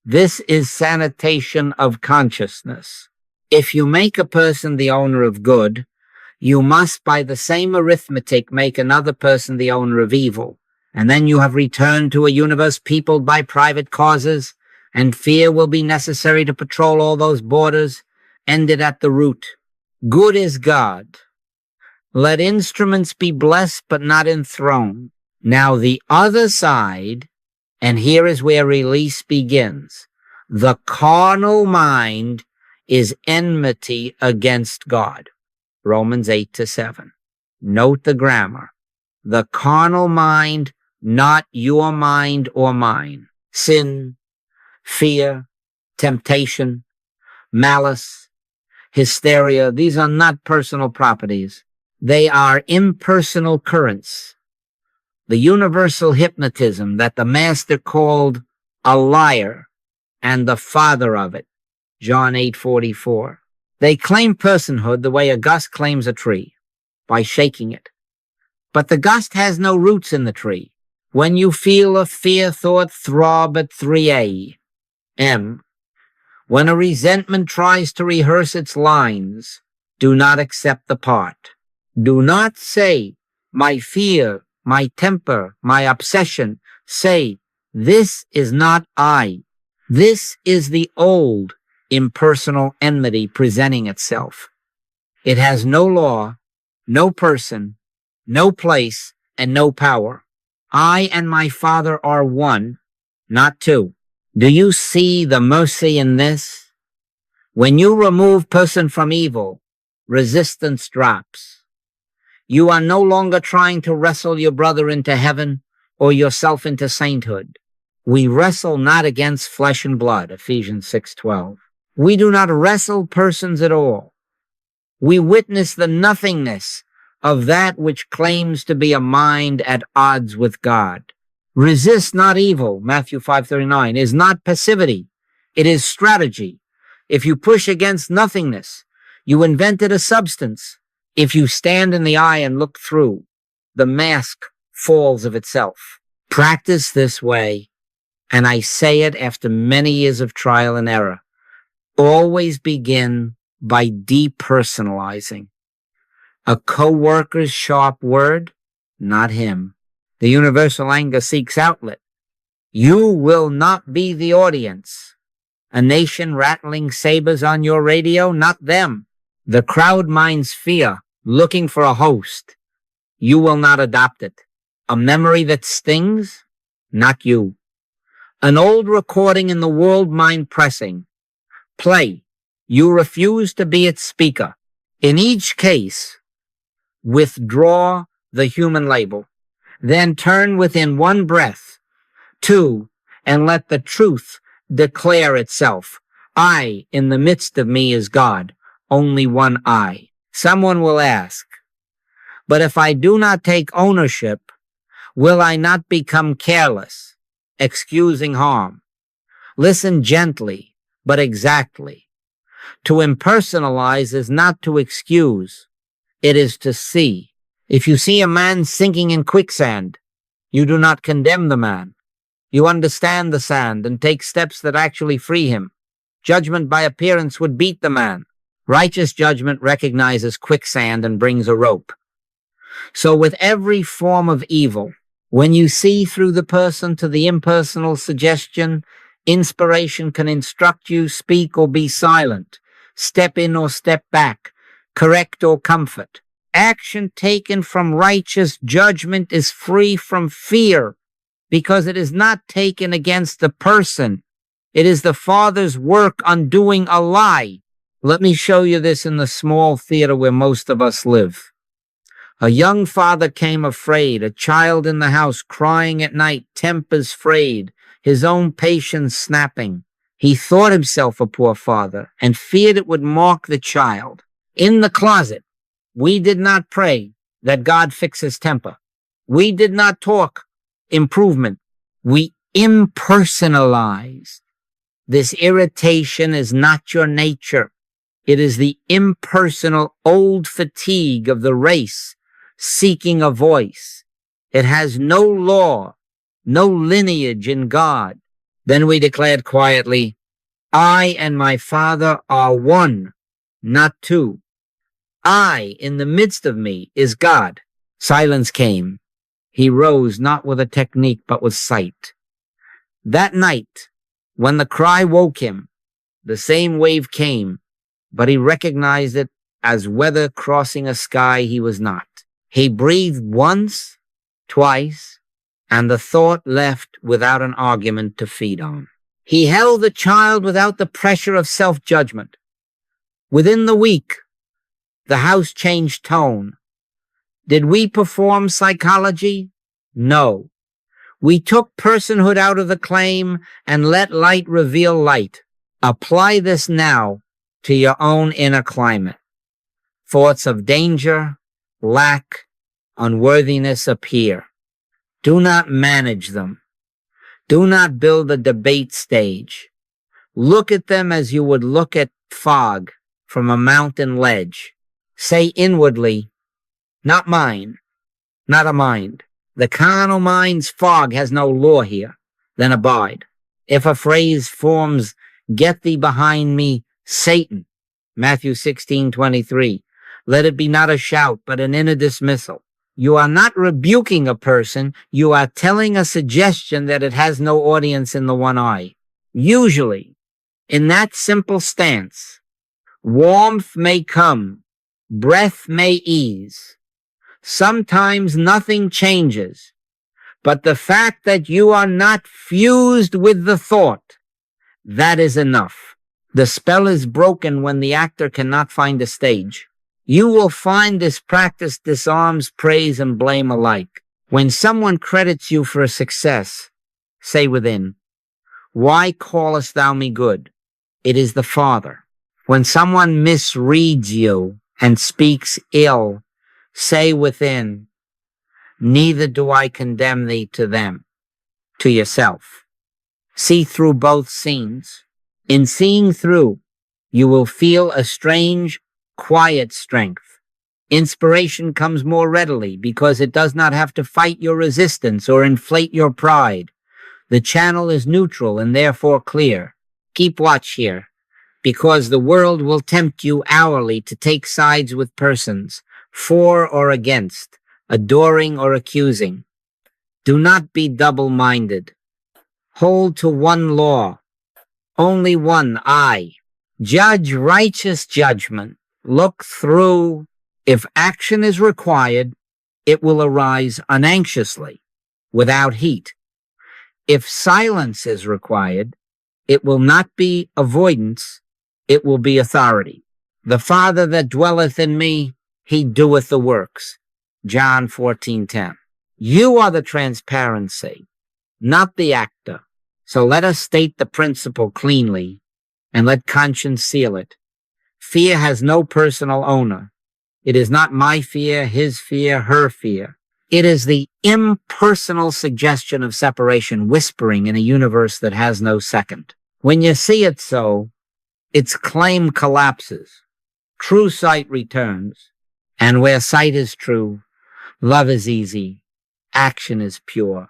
[SPEAKER 1] This is sanitation of consciousness. If you make a person the owner of good, you must by the same arithmetic make another person the owner of evil. And then you have returned to a universe peopled by private causes, and fear will be necessary to patrol all those borders, ended at the root. Good is God. Let instruments be blessed, but not enthroned. Now the other side, and here is where release begins. The carnal mind is enmity against God. Romans 8-7. Note the grammar. The carnal mind, not your mind or mine. Sin, fear, temptation, malice, hysteria, these are not personal properties. They are impersonal currents. The universal hypnotism that the master called a liar and the father of it, John 8:44. They claim personhood the way a gust claims a tree, by shaking it. But the gust has no roots in the tree. When you feel a fear thought throb at 3 a.m., when a resentment tries to rehearse its lines, do not accept the part. Do not say, my fear, my temper, my obsession. Say, this is not I. This is the old impersonal enmity presenting itself. It has no law, no person, no place, and no power. I and my Father are one, not two. Do you see the mercy in this? When you remove person from evil, resistance drops. You are no longer trying to wrestle your brother into heaven or yourself into sainthood. We wrestle not against flesh and blood, Ephesians 6:12. We do not wrestle persons at all. We witness the nothingness of that which claims to be a mind at odds with God. Resist not evil, Matthew 5:39, is not passivity. It is strategy. If you push against nothingness, you invented a substance. If you stand in the eye and look through, the mask falls of itself. Practice this way, and I say it after many years of trial and error. Always begin by depersonalizing. A co-worker's sharp word, not him. The universal anger seeks outlet. You will not be the audience. A nation rattling sabers on your radio, not them. The crowd minds fear, looking for a host. You will not adopt it. A memory that stings, not you. An old recording in the world mind pressing. Play. You refuse to be its speaker. In each case, withdraw the human label. Then turn within one breath, two, and let the truth declare itself. I, in the midst of me, is God. Only one I. Someone will ask, but if I do not take ownership, will I not become careless, excusing harm? Listen gently, but exactly. To impersonalize is not to excuse. It is to see. If you see a man sinking in quicksand, you do not condemn the man. You understand the sand and take steps that actually free him. Judgment by appearance would beat the man. Righteous judgment recognizes quicksand and brings a rope. So with every form of evil, when you see through the person to the impersonal suggestion, inspiration can instruct you, speak or be silent, step in or step back, correct or comfort. Action taken from righteous judgment is free from fear because it is not taken against the person. It is the Father's work undoing a lie. Let me show you this in the small theater where most of us live. A young father came afraid, a child in the house crying at night, tempers frayed, his own patience snapping. He thought himself a poor father and feared it would mark the child. In the closet, we did not pray that God fix his temper. We did not talk improvement. We impersonalized. This irritation is not your nature. It is the impersonal old fatigue of the race seeking a voice. It has no law, no lineage in God. Then we declared quietly, I and my Father are one, not two. I, in the midst of me, is God. Silence came. He rose not with a technique, but with sight. That night, when the cry woke him, the same wave came, but he recognized it as weather crossing a sky he was not. He breathed once, twice, and the thought left without an argument to feed on. He held the child without the pressure of self-judgment. Within the week, the house changed tone. Did we perform psychology? No. We took personhood out of the claim and let light reveal light. Apply this now to your own inner climate. Thoughts of danger, lack, unworthiness appear. Do not manage them. Do not build a debate stage. Look at them as you would look at fog from a mountain ledge. Say inwardly, not mine, not a mind. The carnal mind's fog has no law here. Then abide. If a phrase forms, get thee behind me, Satan, Matthew 16:23, let it be not a shout, but an inner dismissal. You are not rebuking a person. You are telling a suggestion that it has no audience in the one eye. Usually, in that simple stance, warmth may come, breath may ease. Sometimes nothing changes, but the fact that you are not fused with the thought, that is enough. The spell is broken when the actor cannot find a stage. You will find this practice disarms praise and blame alike. When someone credits you for a success, say within, why callest thou me good? It is the Father. When someone misreads you and speaks ill, say within, neither do I condemn thee to them, to yourself. See through both scenes. In seeing through, you will feel a strange, quiet strength. Inspiration comes more readily because it does not have to fight your resistance or inflate your pride. The channel is neutral and therefore clear. Keep watch here, because the world will tempt you hourly to take sides with persons, for or against, adoring or accusing. Do not be double-minded. Hold to one law, only one I. Judge righteous judgment. Look through. If action is required, it will arise unanxiously, without heat. If silence is required, it will not be avoidance, it will be authority. The Father that dwelleth in me, he doeth the works. John 14:10. You are the transparency, not the actor. So let us state the principle cleanly, and let conscience seal it. Fear has no personal owner. It is not my fear, his fear, her fear. It is the impersonal suggestion of separation whispering in a universe that has no second. When you see it so, its claim collapses. True sight returns. And where sight is true, love is easy, action is pure.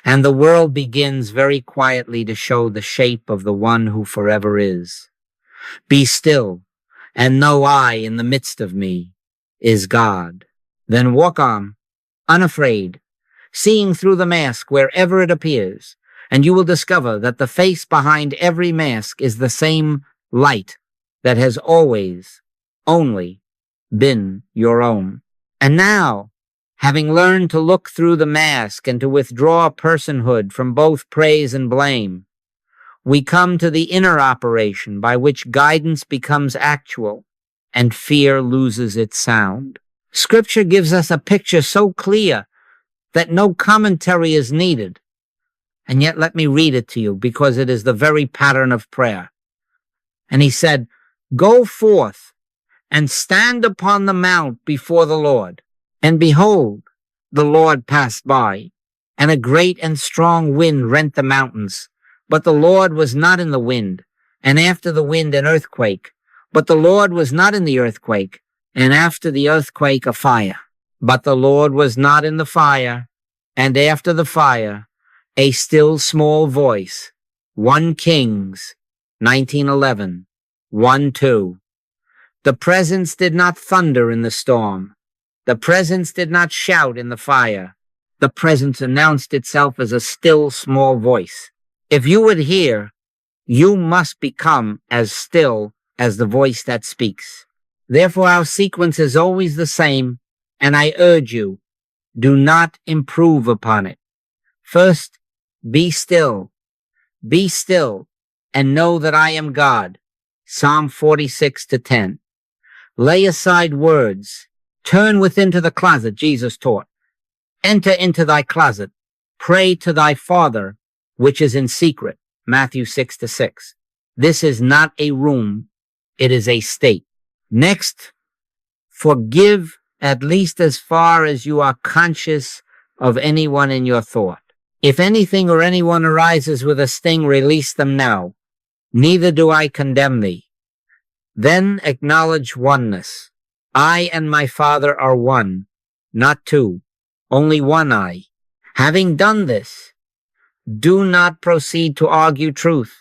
[SPEAKER 1] And the world begins very quietly to show the shape of the one who forever is. Be still, and know I in the midst of me is God. Then walk on, unafraid, seeing through the mask wherever it appears, and you will discover that the face behind every mask is the same light that has always, only, been your own. And now, having learned to look through the mask and to withdraw personhood from both praise and blame, we come to the inner operation by which guidance becomes actual and fear loses its sound. Scripture gives us a picture so clear that no commentary is needed. And yet let me read it to you because it is the very pattern of prayer. And he said, go forth and stand upon the mount before the Lord. And behold, the Lord passed by, and a great and strong wind rent the mountains. But the Lord was not in the wind, and after the wind an earthquake. But the Lord was not in the earthquake, and after the earthquake a fire. But the Lord was not in the fire, and after the fire a still small voice. 1 Kings 19:11, 1-2. The presence did not thunder in the storm. The presence did not shout in the fire. The presence announced itself as a still small voice. If you would hear, you must become as still as the voice that speaks. Therefore, our sequence is always the same, and I urge you, do not improve upon it. First, be still, and know that I am God. Psalm 46:10. Lay aside words. Turn within to the closet, Jesus taught. Enter into thy closet. Pray to thy Father, which is in secret. Matthew 6:6. This is not a room. It is a state. Next, forgive at least as far as you are conscious of anyone in your thought. If anything or anyone arises with a sting, release them now. Neither do I condemn thee. Then acknowledge oneness. I and my Father are one, not two, only one I. Having done this, do not proceed to argue truth.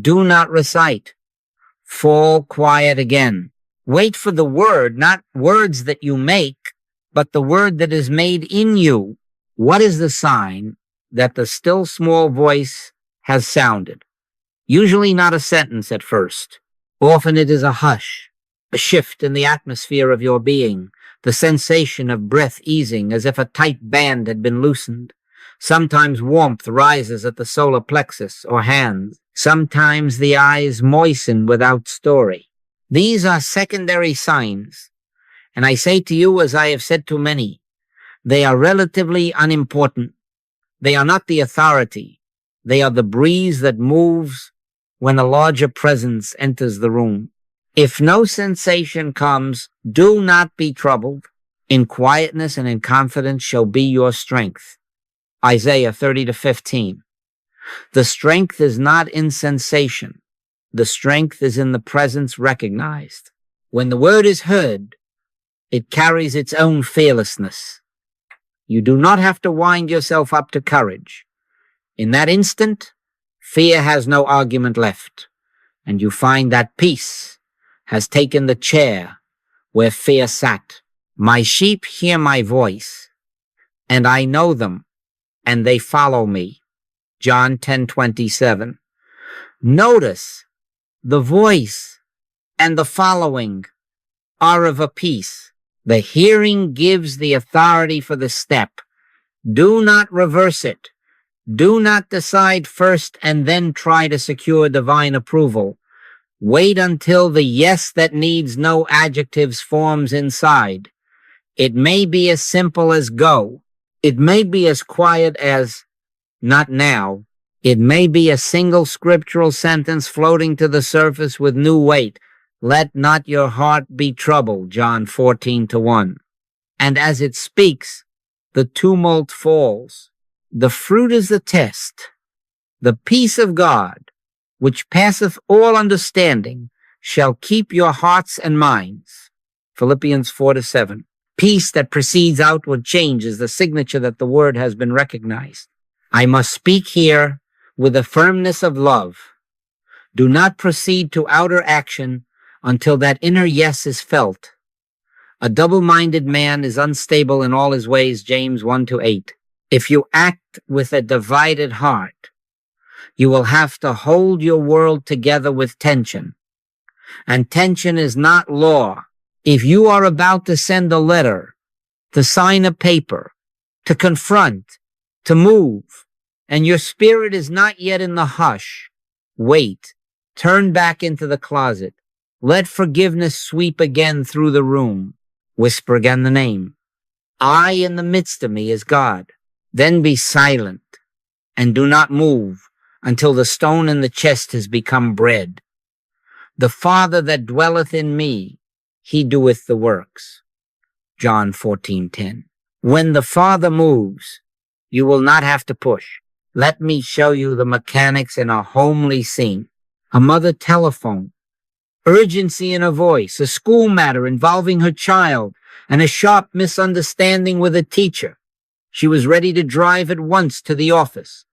[SPEAKER 1] Do not recite. Fall quiet again. Wait for the word, not words that you make, but the word that is made in you. What is the sign that the still small voice has sounded? Usually not a sentence at first. Often it is a hush, a shift in the atmosphere of your being, the sensation of breath easing as if a tight band had been loosened. Sometimes warmth rises at the solar plexus or hands. Sometimes the eyes moisten without story. These are secondary signs, and I say to you, as I have said to many, they are relatively unimportant. They are not the authority. They are the breeze that moves when a larger presence enters the room. If no sensation comes, do not be troubled. In quietness and in confidence shall be your strength. Isaiah 30:15. The strength is not in sensation. The strength is in the presence recognized. When the word is heard, it carries its own fearlessness. You do not have to wind yourself up to courage. In that instant, fear has no argument left, and you find that peace has taken the chair where fear sat. My sheep hear my voice, and I know them, and they follow me. John 10:27. Notice the voice and the following are of a piece. The hearing gives the authority for the step. Do not reverse it. Do not decide first and then try to secure divine approval. Wait until the yes that needs no adjectives forms inside. It may be as simple as go. It may be as quiet as not now. It may be a single scriptural sentence floating to the surface with new weight. Let not your heart be troubled, John 14:1. And as it speaks, the tumult falls. The fruit is the test. The peace of God, which passeth all understanding, shall keep your hearts and minds. Philippians 4:7. Peace that precedes outward change is the signature that the word has been recognized. I must speak here with the firmness of love. Do not proceed to outer action until that inner yes is felt. A double-minded man is unstable in all his ways, James 1-8. If you act with a divided heart, you will have to hold your world together with tension. And tension is not law. If you are about to send a letter, to sign a paper, to confront, to move, and your spirit is not yet in the hush, wait, turn back into the closet. Let forgiveness sweep again through the room. Whisper again the name. I in the midst of me is God. Then be silent and do not move until the stone in the chest has become bread. The Father that dwelleth in me, he doeth the works. John 14:10. When the Father moves, you will not have to push. Let me show you the mechanics in a homely scene. A mother telephone. Urgency in her voice, a school matter involving her child, and a sharp misunderstanding with a teacher. She was ready to drive at once to the office,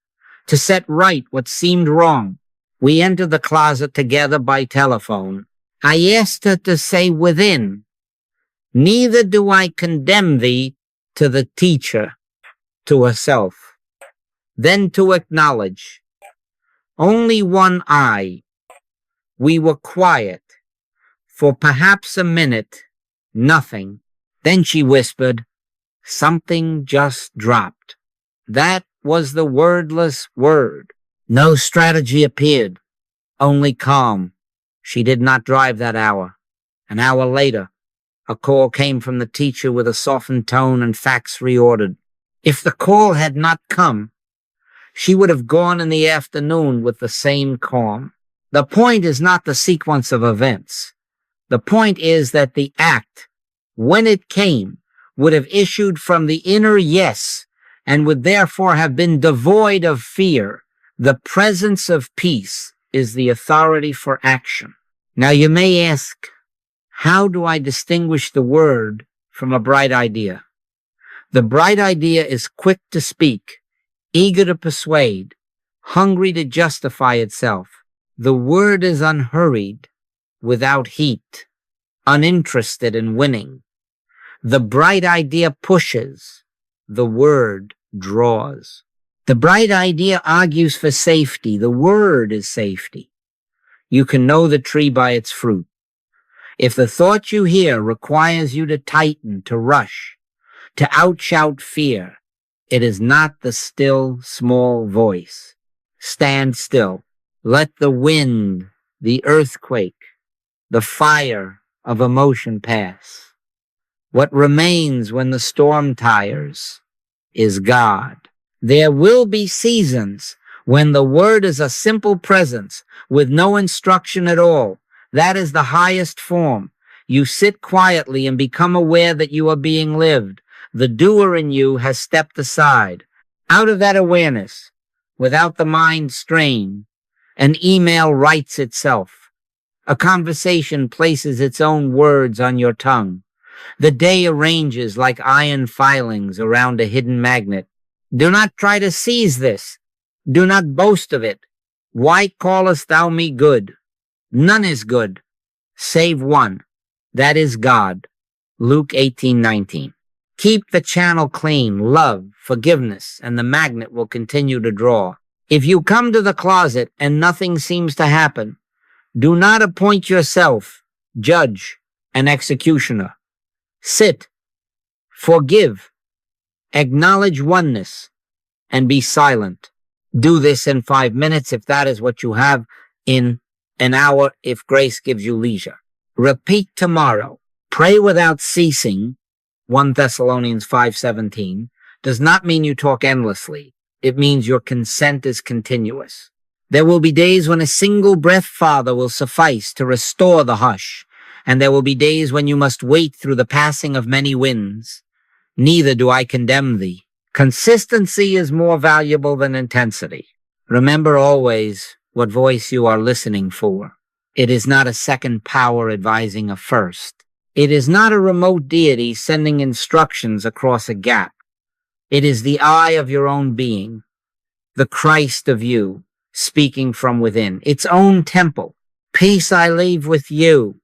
[SPEAKER 1] to set right what seemed wrong. We entered the closet together by telephone. I asked her to say within, neither do I condemn thee, to the teacher, to herself. Then to acknowledge, only one I, We were quiet for perhaps a minute, nothing. Then she whispered, "Something just dropped." That was the wordless word. No strategy appeared, only calm. She did not drive that hour. An hour later, a call came from the teacher with a softened tone and facts reordered. If the call had not come, she would have gone in the afternoon with the same calm. The point is not the sequence of events. The point is that the act, when it came, would have issued from the inner yes and would therefore have been devoid of fear. The presence of peace is the authority for action. Now you may ask, how do I distinguish the word from a bright idea? The bright idea is quick to speak, eager to persuade, hungry to justify itself. The word is unhurried, without heat, uninterested in winning. The bright idea pushes, the word draws. The bright idea argues for safety. The word is safety. You can know the tree by its fruit. If the thought you hear requires you to tighten, to rush, to outshout fear, it is not the still, small voice. Stand still. Let the wind, the earthquake, the fire of emotion pass. What remains when the storm tires is God. There will be seasons when the word is a simple presence with no instruction at all. That is the highest form. You sit quietly and become aware that you are being lived. The doer in you has stepped aside. Out of that awareness, without the mind strain, an email writes itself. A conversation places its own words on your tongue. The day arranges like iron filings around a hidden magnet. Do not try to seize this. Do not boast of it. Why callest thou me good? None is good, save one. That is God. Luke 18:19. Keep the channel clean, love, forgiveness, and the magnet will continue to draw. If you come to the closet and nothing seems to happen, do not appoint yourself judge and executioner. Sit, forgive, acknowledge oneness, and be silent. Do this in 5 minutes if that is what you have, in an hour if grace gives you leisure. Repeat tomorrow. Pray without ceasing, 1 Thessalonians 5:17, does not mean you talk endlessly. It means your consent is continuous. There will be days when a single breath, Father, will suffice to restore the hush, and there will be days when you must wait through the passing of many winds. Neither do I condemn thee. Consistency is more valuable than intensity. Remember always what voice you are listening for. It is not a second power advising a first. It is not a remote deity sending instructions across a gap. It is the eye of your own being, the Christ of you, speaking from within, its own temple. Peace I leave with you.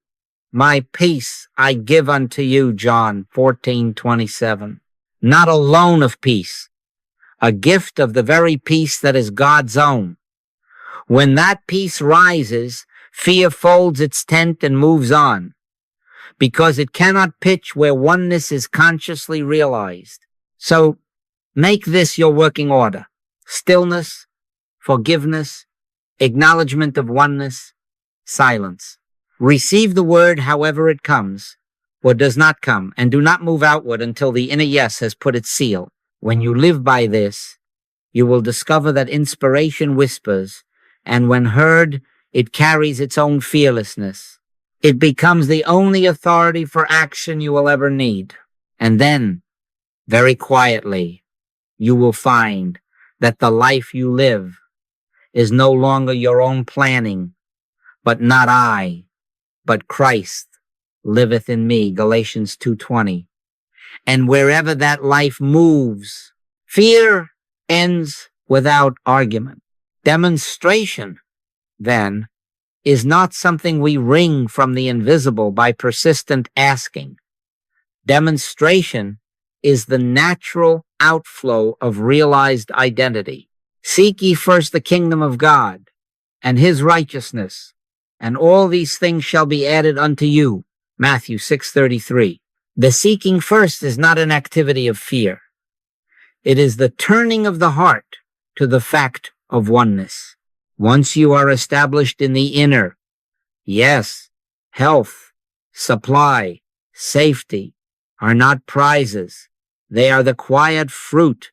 [SPEAKER 1] My peace I give unto you, John 14:27. Not a loan of peace, a gift of the very peace that is God's own. When that peace rises, fear folds its tent and moves on, because it cannot pitch where oneness is consciously realized. So make this your working order. Stillness, forgiveness, acknowledgement of oneness, silence. Receive the word however it comes or does not come, and do not move outward until the inner yes has put its seal. When you live by this, you will discover that inspiration whispers, and when heard, it carries its own fearlessness. It becomes the only authority for action you will ever need. And then, very quietly, you will find that the life you live is no longer your own planning, but not I, but Christ liveth in me, Galatians 2:20. And wherever that life moves, fear ends without argument. Demonstration, then, is not something we wring from the invisible by persistent asking. Demonstration is the natural outflow of realized identity. Seek ye first the kingdom of God and his righteousness, and all these things shall be added unto you. Matthew 6:33. The seeking first is not an activity of fear. It is the turning of the heart to the fact of oneness. Once you are established in the inner, yes, health, supply, safety are not prizes. They are the quiet fruit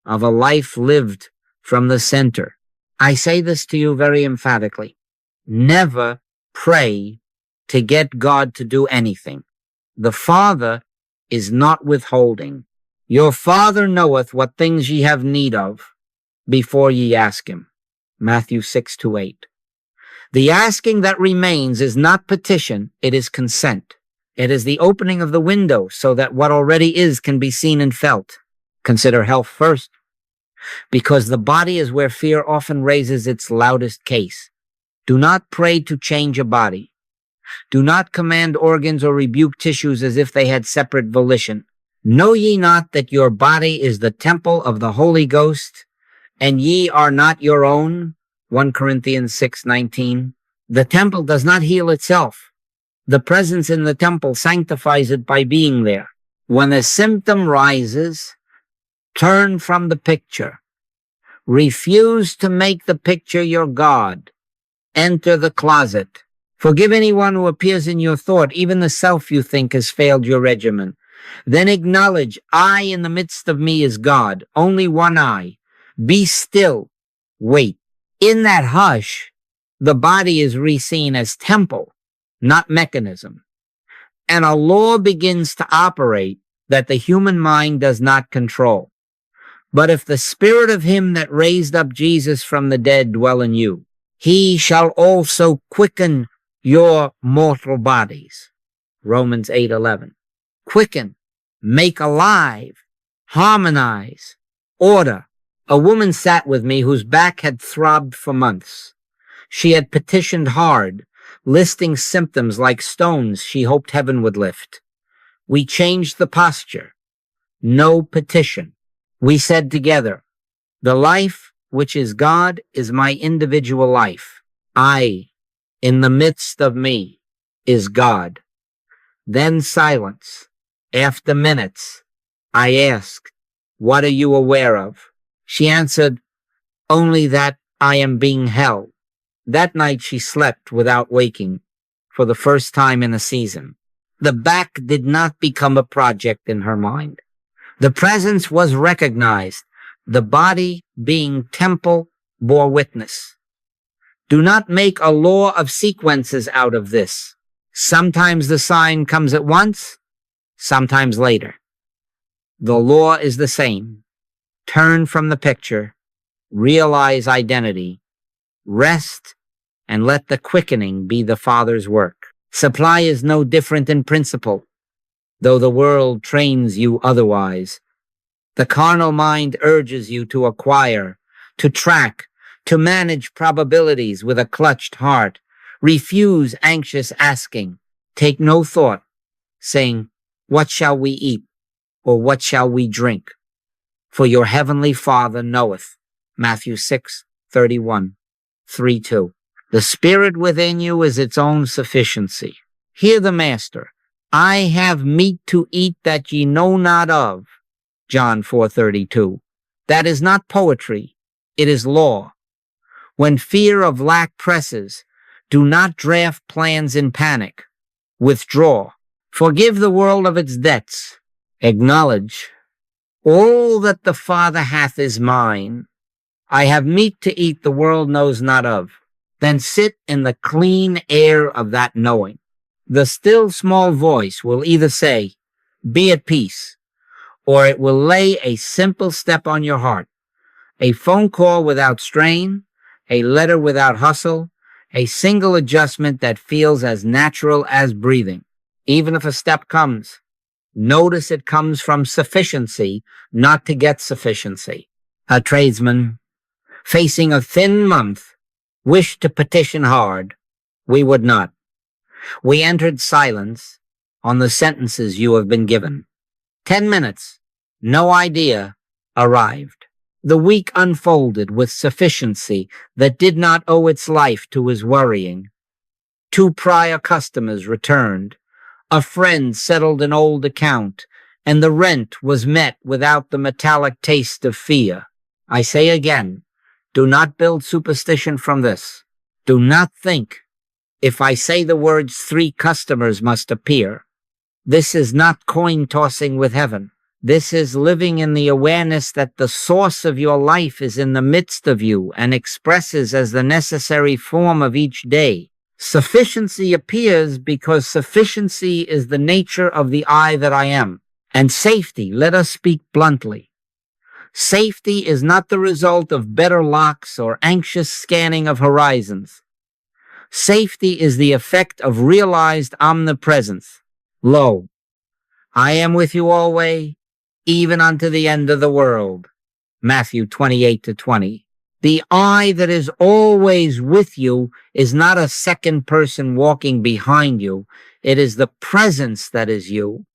[SPEAKER 1] of a life lived from the center. I say this to you very emphatically. Never pray to get God to do anything. The Father is not withholding. Your Father knoweth what things ye have need of before ye ask him. Matthew 6:8. The asking that remains is not petition, it is consent. It is the opening of the window so that what already is can be seen and felt. Consider health first, because the body is where fear often raises its loudest case. Do not pray to change a body. Do not command organs or rebuke tissues as if they had separate volition. Know ye not that your body is the temple of the Holy Ghost, and ye are not your own? 1 Corinthians 6:19. The temple does not heal itself. The presence in the temple sanctifies it by being there. When a symptom rises, turn from the picture. Refuse to make the picture your God. Enter the closet. Forgive anyone who appears in your thought, even the self you think has failed your regimen. Then acknowledge, I in the midst of me is God, only one I. Be still. Wait. In that hush, the body is re-seen as temple, not mechanism. And a law begins to operate that the human mind does not control. But if the spirit of him that raised up Jesus from the dead dwell in you, he shall also quicken your mortal bodies. Romans 8:11. Quicken, make alive, harmonize, order. A woman sat with me whose back had throbbed for months. She had petitioned hard, listing symptoms like stones she hoped heaven would lift. We changed the posture. No petition. We said together, the life which is God is my individual life. I, in the midst of me, is God. Then silence. After minutes, I asked, what are you aware of? She answered, only that I am being held. That night she slept without waking for the first time in a season. The back did not become a project in her mind. The presence was recognized. The body, being temple, bore witness. Do not make a law of sequences out of this. Sometimes the sign comes at once, sometimes later. The law is the same. Turn from the picture, realize identity, rest, and let the quickening be the Father's work. Supply is no different in principle, though the world trains you otherwise. The carnal mind urges you to acquire, to track, to manage probabilities with a clutched heart. Refuse anxious asking. Take no thought, saying, what shall we eat, or what shall we drink? For your heavenly Father knoweth. Matthew 6:31, 3:2. The spirit within you is its own sufficiency. Hear the Master. I have meat to eat that ye know not of. John 4:32. That is not poetry. It is law. When fear of lack presses, do not draft plans in panic. Withdraw. Forgive the world of its debts. Acknowledge, all that the Father hath is mine. I have meat to eat the world knows not of. Then sit in the clean air of that knowing. The still small voice will either say, be at peace, or it will lay a simple step on your heart. A phone call without strain, a letter without hustle, a single adjustment that feels as natural as breathing. Even if a step comes, notice it comes from sufficiency, not to get sufficiency. A tradesman, facing a thin month, wished to petition hard. We would not. We entered silence on the sentences you have been given. 10 minutes, no idea, arrived. The week unfolded with sufficiency that did not owe its life to his worrying. 2 prior customers returned. A friend settled an old account, and the rent was met without the metallic taste of fear. I say again, do not build superstition from this. Do not think, if I say the words 3 customers must appear. This is not coin tossing with heaven. This is living in the awareness that the source of your life is in the midst of you and expresses as the necessary form of each day. Sufficiency appears because sufficiency is the nature of the I that I am. And safety, let us speak bluntly. Safety is not the result of better locks or anxious scanning of horizons. Safety is the effect of realized omnipresence. Lo, I am with you always, even unto the end of the world. Matthew 28-20. The I that is always with you is not a second person walking behind you. It is the presence that is you.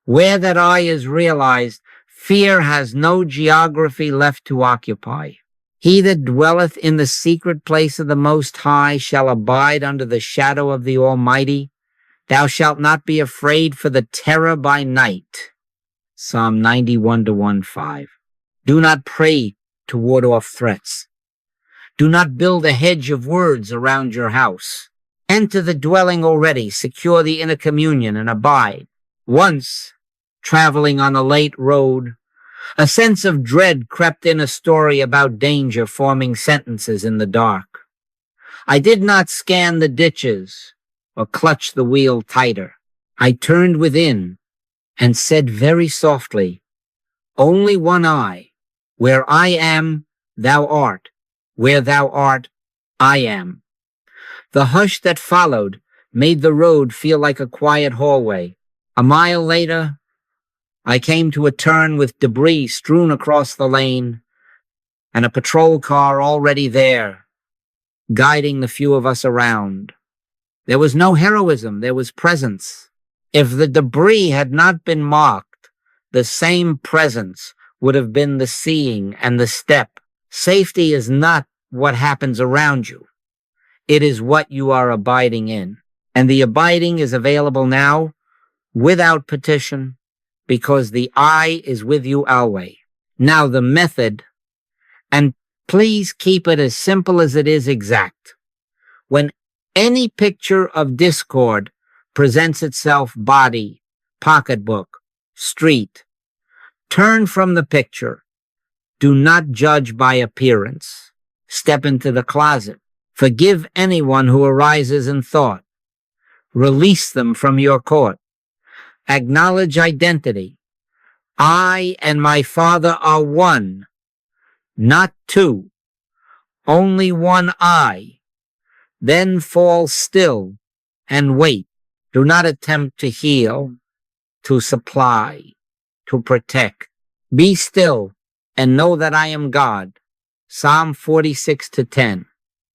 [SPEAKER 1] Where that I is realized, fear has no geography left to occupy. He that dwelleth in the secret place of the Most High shall abide under the shadow of the Almighty. Thou shalt not be afraid for the terror by night. Psalm 91-1-5. Do not pray to ward off threats. Do not build a hedge of words around your house. Enter the dwelling already, secure the inner communion, and abide. Once, traveling on a late road, a sense of dread crept in, a story about danger forming sentences in the dark. I did not scan the ditches or clutch the wheel tighter. I turned within and said very softly, only one I. Where I am, thou art. Where thou art, I am. The hush that followed made the road feel like a quiet hallway. A mile later, I came to a turn with debris strewn across the lane and a patrol car already there, guiding the few of us around. There was no heroism, there was presence. If the debris had not been marked, the same presence would have been the seeing and the step. Safety is not what happens around you. It is what you are abiding in. And the abiding is available now without petition because the I is with you always. Now the method, and please keep it as simple as it is exact. When any picture of discord presents itself, body, pocketbook, street, turn from the picture. Do not judge by appearance. Step into the closet. Forgive anyone who arises in thought. Release them from your court. Acknowledge identity. I and my Father are one, not 2. Only one I. Then fall still and wait. Do not attempt to heal, to supply, to protect. Be still and know that I am God. Psalm 46-10.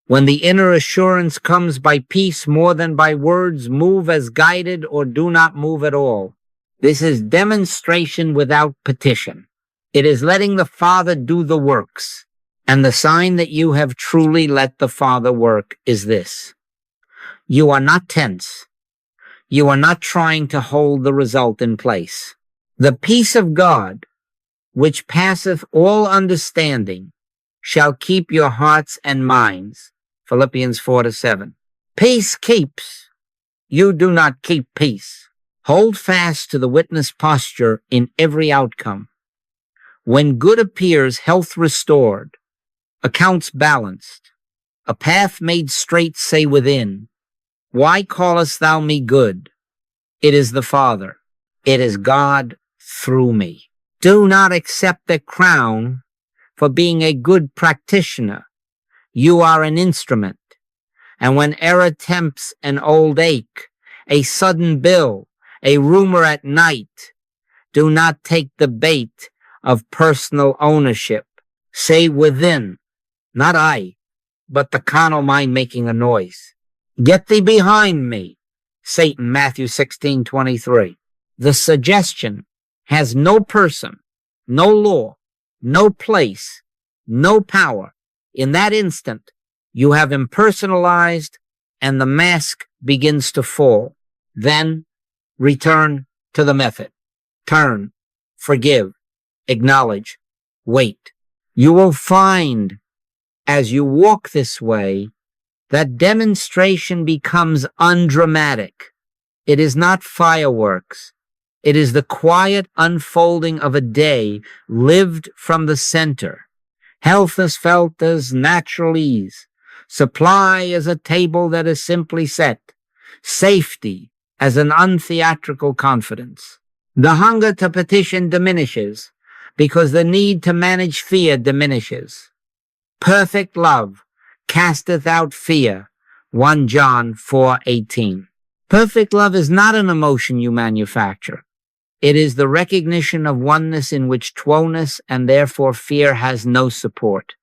[SPEAKER 1] When the inner assurance comes by peace more than by words, move as guided or do not move at all. This is demonstration without petition. It is letting the Father do the works. And the sign that you have truly let the Father work is this. You are not tense. You are not trying to hold the result in place. The peace of God, which passeth all understanding, shall keep your hearts and minds. Philippians 4-7. Peace keeps. You do not keep peace. Hold fast to the witness posture in every outcome. When good appears, health restored, accounts balanced, a path made straight, say within, why callest thou me good? It is the Father. It is God through me. Do not accept the crown for being a good practitioner. You are an instrument. And when error tempts an old ache, a sudden bill, a rumor at night, do not take the bait of personal ownership. Say within, not I, but the carnal mind making a noise. Get thee behind me, Satan, Matthew 16:23. The suggestion has no person, no law, no place, no power. In that instant, you have impersonalized and the mask begins to fall. Then return to the method. Turn, forgive, acknowledge, wait. You will find as you walk this way that demonstration becomes undramatic. It is not fireworks. It is the quiet unfolding of a day lived from the center. Health is felt as natural ease. Supply as a table that is simply set. Safety as an untheatrical confidence. The hunger to petition diminishes because the need to manage fear diminishes. Perfect love casteth out fear. 1 John 4:18. Perfect love is not an emotion you manufacture. It is the recognition of oneness in which twoness and therefore fear has no support.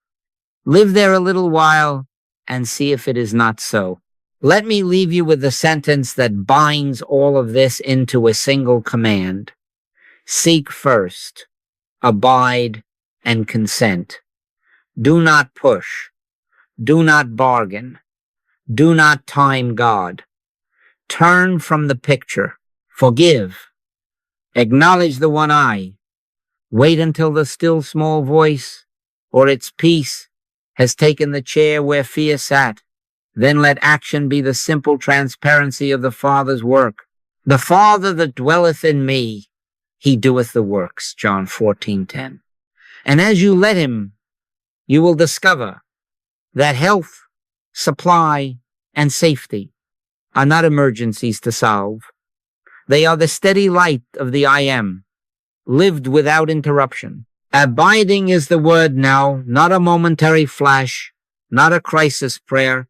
[SPEAKER 1] Live there a little while and see if it is not so. Let me leave you with the sentence that binds all of this into a single command. Seek first, abide, and consent. Do not push. Do not bargain. Do not time God. Turn from the picture. Forgive. Acknowledge the one I. Wait until the still small voice or its peace has taken the chair where fear sat. Then let action be the simple transparency of the Father's work. The Father that dwelleth in me, he doeth the works. John 14:10. And as you let him, you will discover that health, supply, and safety are not emergencies to solve. They are the steady light of the I am, lived without interruption. Abiding is the word now, not a momentary flash, not a crisis prayer,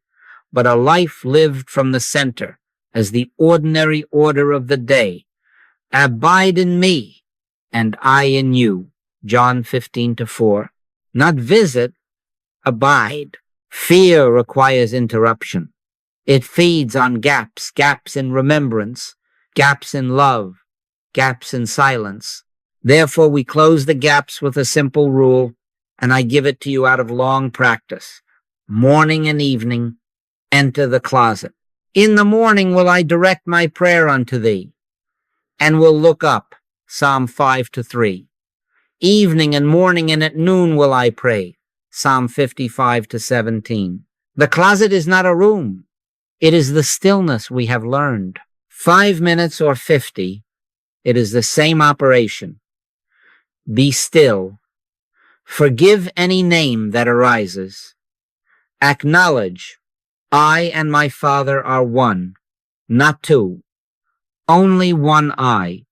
[SPEAKER 1] but a life lived from the center as the ordinary order of the day. Abide in me, and I in you. John 15:4. Not visit, abide. Fear requires interruption. It feeds on gaps in remembrance, gaps in love, gaps in silence. Therefore, we close the gaps with a simple rule, and I give it to you out of long practice. Morning and evening, enter the closet. In the morning will I direct my prayer unto thee, and will look up. Psalm 5-3. Evening and morning and at noon will I pray. Psalm 55-17. The closet is not a room. It is the stillness we have learned. 5 minutes or 50, it is the same operation. Be still. Forgive any name that arises. Acknowledge, I and my Father are one, not two. Only one I.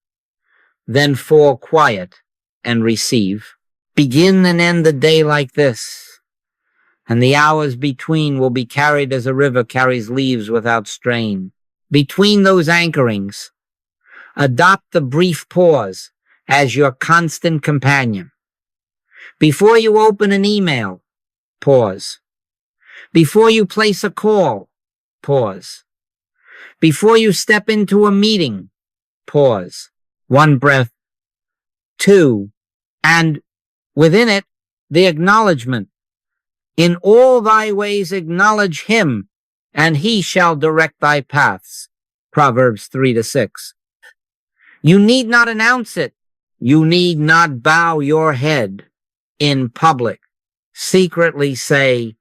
[SPEAKER 1] Then fall quiet and receive. Begin and end the day like this, and the hours between will be carried as a river carries leaves without strain. Between those anchorings, adopt the brief pause as your constant companion. Before you open an email, pause. Before you place a call, pause. Before you step into a meeting, pause. 1 breath. 2, and within it, the acknowledgement. In all thy ways acknowledge him, and he shall direct thy paths. Proverbs 3-6. You need not announce it. You need not bow your head in public. Secretly say,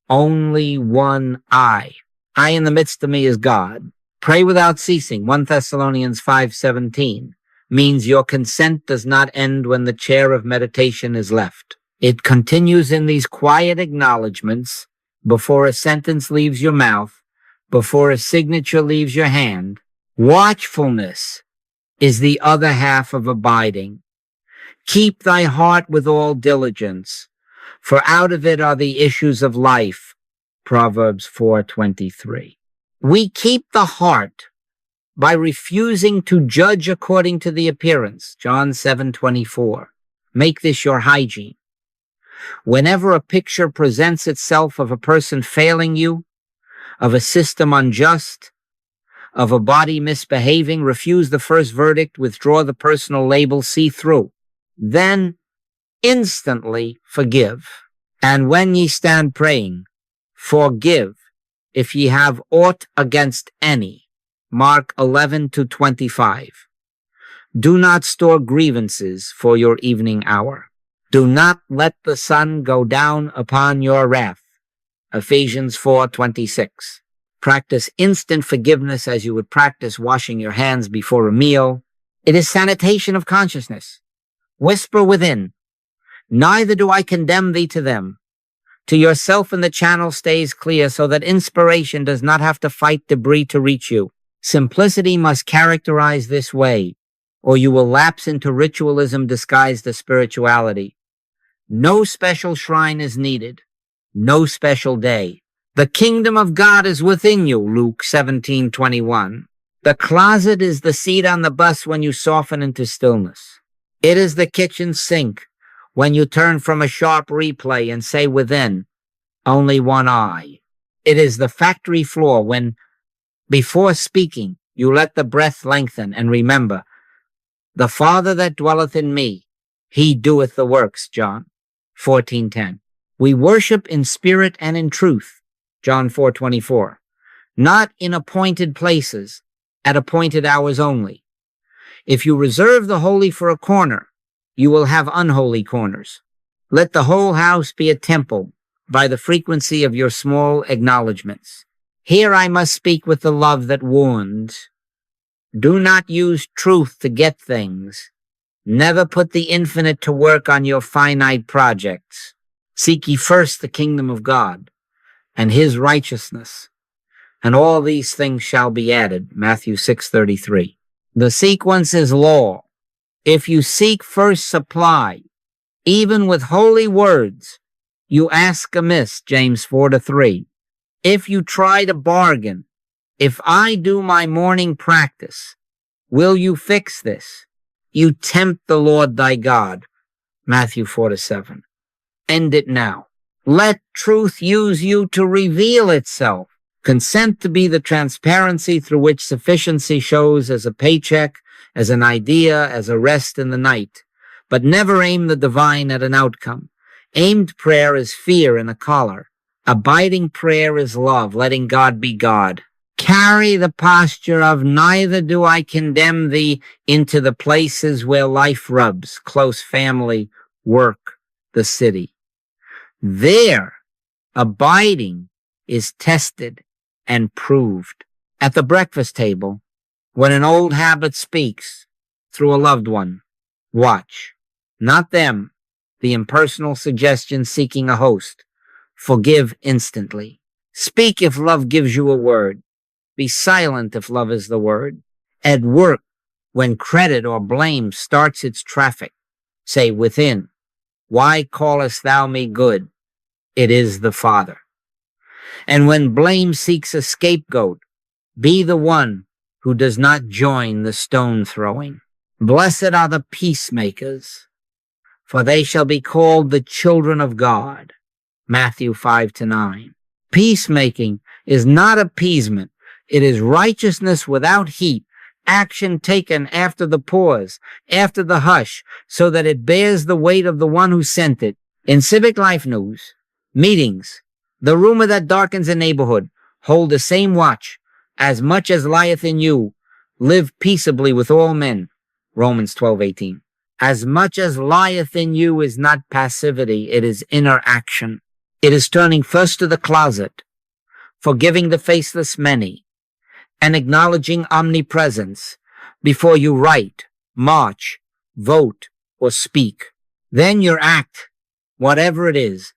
[SPEAKER 1] only one I. I in the midst of me is God. Pray without ceasing. 1 Thessalonians 5:17 means your consent does not end when the chair of meditation is left. It continues in these quiet acknowledgments before a sentence leaves your mouth, before a signature leaves your hand. Watchfulness is the other half of abiding. Keep thy heart with all diligence, for out of it are the issues of life. Proverbs 4:23. We keep the heart by refusing to judge according to the appearance. John 7:24. Make this your hygiene. Whenever a picture presents itself of a person failing you, of a system unjust, of a body misbehaving, refuse the first verdict, withdraw the personal label, see through. Then instantly forgive. And when ye stand praying, forgive if ye have aught against any. Mark 11-25. Do not store grievances for your evening hour. Do not let the sun go down upon your wrath. Ephesians 4:26. Practice instant forgiveness as you would practice washing your hands before a meal. It is sanitation of consciousness. Whisper within, neither do I condemn thee to them. To yourself and the channel stays clear so that inspiration does not have to fight debris to reach you. Simplicity must characterize this way, or you will lapse into ritualism disguised as spirituality. No special shrine is needed. No special day. The kingdom of God is within you, Luke 17:21. The closet is the seat on the bus when you soften into stillness. It is the kitchen sink when you turn from a sharp replay and say within, only one eye. It is the factory floor when, before speaking, you let the breath lengthen and remember, the Father that dwelleth in me, he doeth the works, John 14:10. We worship in spirit and in truth, John 4:24, not in appointed places, at appointed hours only. If you reserve the holy for a corner, you will have unholy corners. Let the whole house be a temple by the frequency of your small acknowledgments. Here I must speak with the love that warns. Do not use truth to get things. Never put the infinite to work on your finite projects. Seek ye first the kingdom of God and his righteousness, and all these things shall be added. Matthew 6:33. The sequence is law. If you seek first supply, even with holy words, you ask amiss. James 4:3. If you try to bargain, if I do my morning practice, will you fix this? You tempt the Lord thy God. Matthew 4:7. End it now. Let truth use you to reveal itself. Consent to be the transparency through which sufficiency shows as a paycheck, as an idea, as a rest in the night. But never aim the divine at an outcome. Aimed prayer is fear in a collar. Abiding prayer is love, letting God be God. Carry the posture of neither do I condemn thee into the places where life rubs, close family, work, the city. There, abiding is tested and proved. At the breakfast table, when an old habit speaks through a loved one, watch. Not them, the impersonal suggestion seeking a host. Forgive instantly. Speak if love gives you a word. Be silent if love is the word. At work, when credit or blame starts its traffic, say within, why callest thou me good? It is the Father. And when blame seeks a scapegoat, be the one who does not join the stone throwing. Blessed are the peacemakers, for they shall be called the children of God. Matthew 5-9. Peacemaking is not appeasement. It is righteousness without heat, action taken after the pause, after the hush, so that it bears the weight of the one who sent it. In civic life news, meetings, the rumor that darkens a neighborhood, hold the same watch. As much as lieth in you, live peaceably with all men. Romans 12:18. As much as lieth in you is not passivity, it is inner action. It is turning first to the closet, forgiving the faceless many, and acknowledging omnipresence before you write, march, vote, or speak. Then your act, whatever it is,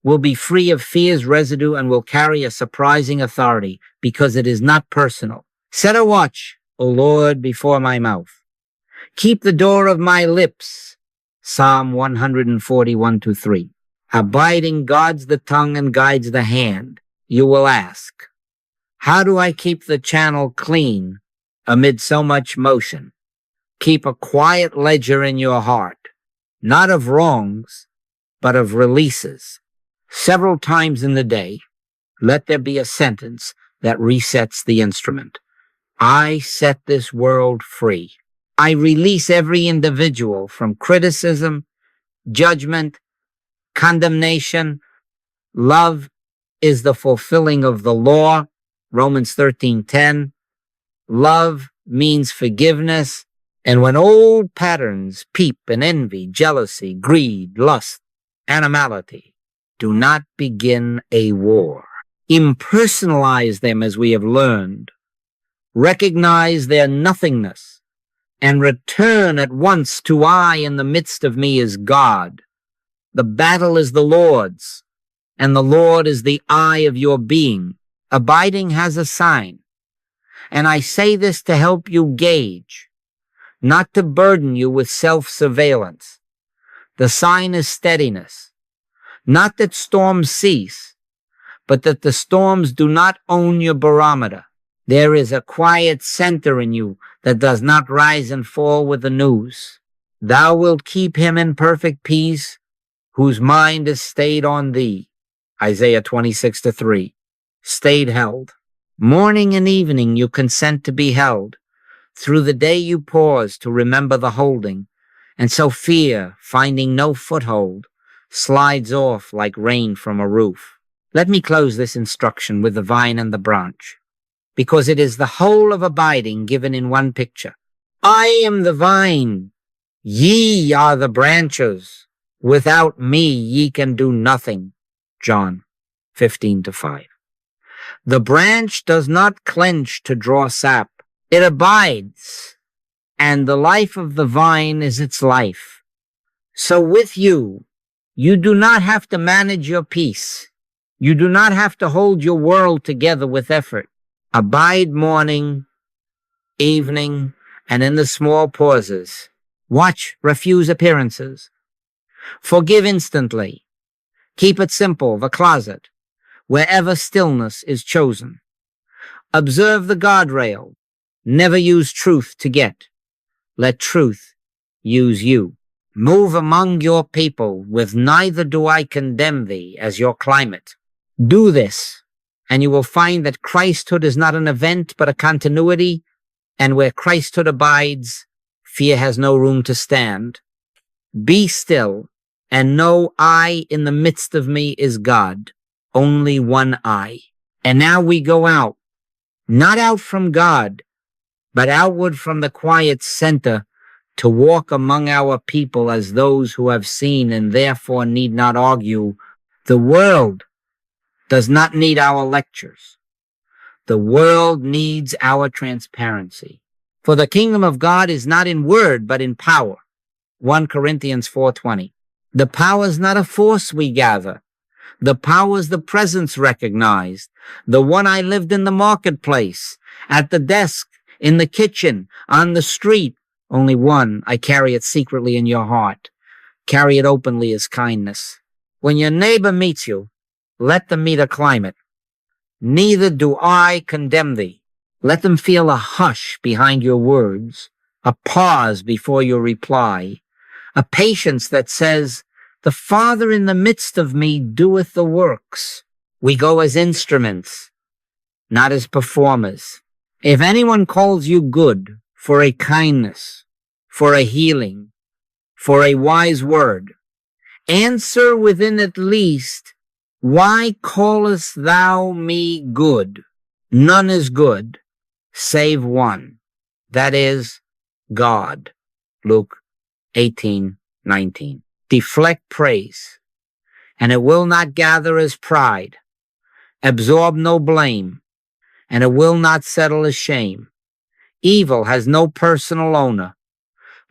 [SPEAKER 1] will be free of fear's residue and will carry a surprising authority because it is not personal. Set a watch, O Lord, before my mouth. Keep the door of my lips. Psalm 141-3. Abiding guards the tongue and guides the hand. You will ask, how do I keep the channel clean amid so much motion? Keep a quiet ledger in your heart, not of wrongs, but of releases. Several times in the day, let there be a sentence that resets the instrument. I set this world free. I release every individual from criticism, judgment, condemnation, love, is the fulfilling of the law, Romans 13:10. Love means forgiveness. And when old patterns peep in envy, jealousy, greed, lust, animality, do not begin a war. Impersonalize them as we have learned. Recognize their nothingness and return at once to I in the midst of me is God. The battle is the Lord's, and the Lord is the I of your being. Abiding has a sign, and I say this to help you gauge, not to burden you with self-surveillance. The sign is steadiness, not that storms cease, but that the storms do not own your barometer. There is a quiet center in you that does not rise and fall with the news. Thou wilt keep him in perfect peace, whose mind is stayed on thee. Isaiah 26:3. Stayed held. Morning and evening you consent to be held. Through the day you pause to remember the holding, and so fear, finding no foothold, slides off like rain from a roof. Let me close this instruction with the vine and the branch, because it is the whole of abiding given in one picture. I am the vine, ye are the branches. Without me ye can do nothing. John 15:5. The branch does not clench to draw sap. It abides, and the life of the vine is its life. So with you, you do not have to manage your peace. You do not have to hold your world together with effort. Abide morning, evening, and in the small pauses. Watch, refuse appearances. Forgive instantly. Keep it simple, the closet, wherever stillness is chosen. Observe the guardrail. Never use truth to get. Let truth use you. Move among your people with neither do I condemn thee as your climate. Do this, and you will find that Christhood is not an event but a continuity, and where Christhood abides, fear has no room to stand. Be still, and know I in the midst of me is God, only one I. And now we go out, not out from God, but outward from the quiet center to walk among our people as those who have seen and therefore need not argue. The world does not need our lectures. The world needs our transparency. For the kingdom of God is not in word, but in power. 1 Corinthians 4:20. The power is not a force we gather. The power is the presence recognized. The one I lived in the marketplace, at the desk, in the kitchen, on the street. Only one, I carry it secretly in your heart. Carry it openly as kindness. When your neighbor meets you, let them meet a climate. Neither do I condemn thee. Let them feel a hush behind your words, a pause before your reply, a patience that says, the Father in the midst of me doeth the works. We go as instruments, not as performers. If anyone calls you good for a kindness, for a healing, for a wise word, answer within at least, why callest thou me good? None is good, save one, that is, God. Luke 18:19. Deflect praise, and it will not gather as pride. Absorb no blame, and it will not settle as shame. Evil has no personal owner.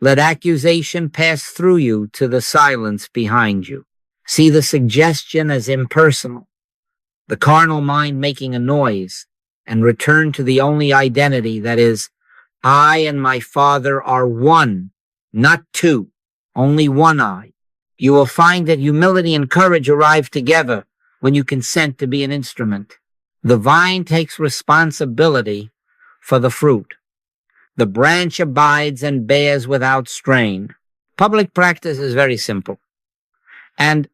[SPEAKER 1] Let accusation pass through you to the silence behind you. See the suggestion as impersonal, the carnal mind making a noise, and return to the only identity that is, I and my Father are one, not two, only one I. You will find that humility and courage arrive together when you consent to be an instrument. The vine takes responsibility for the fruit. The branch abides and bears without strain. Public practice is very simple. And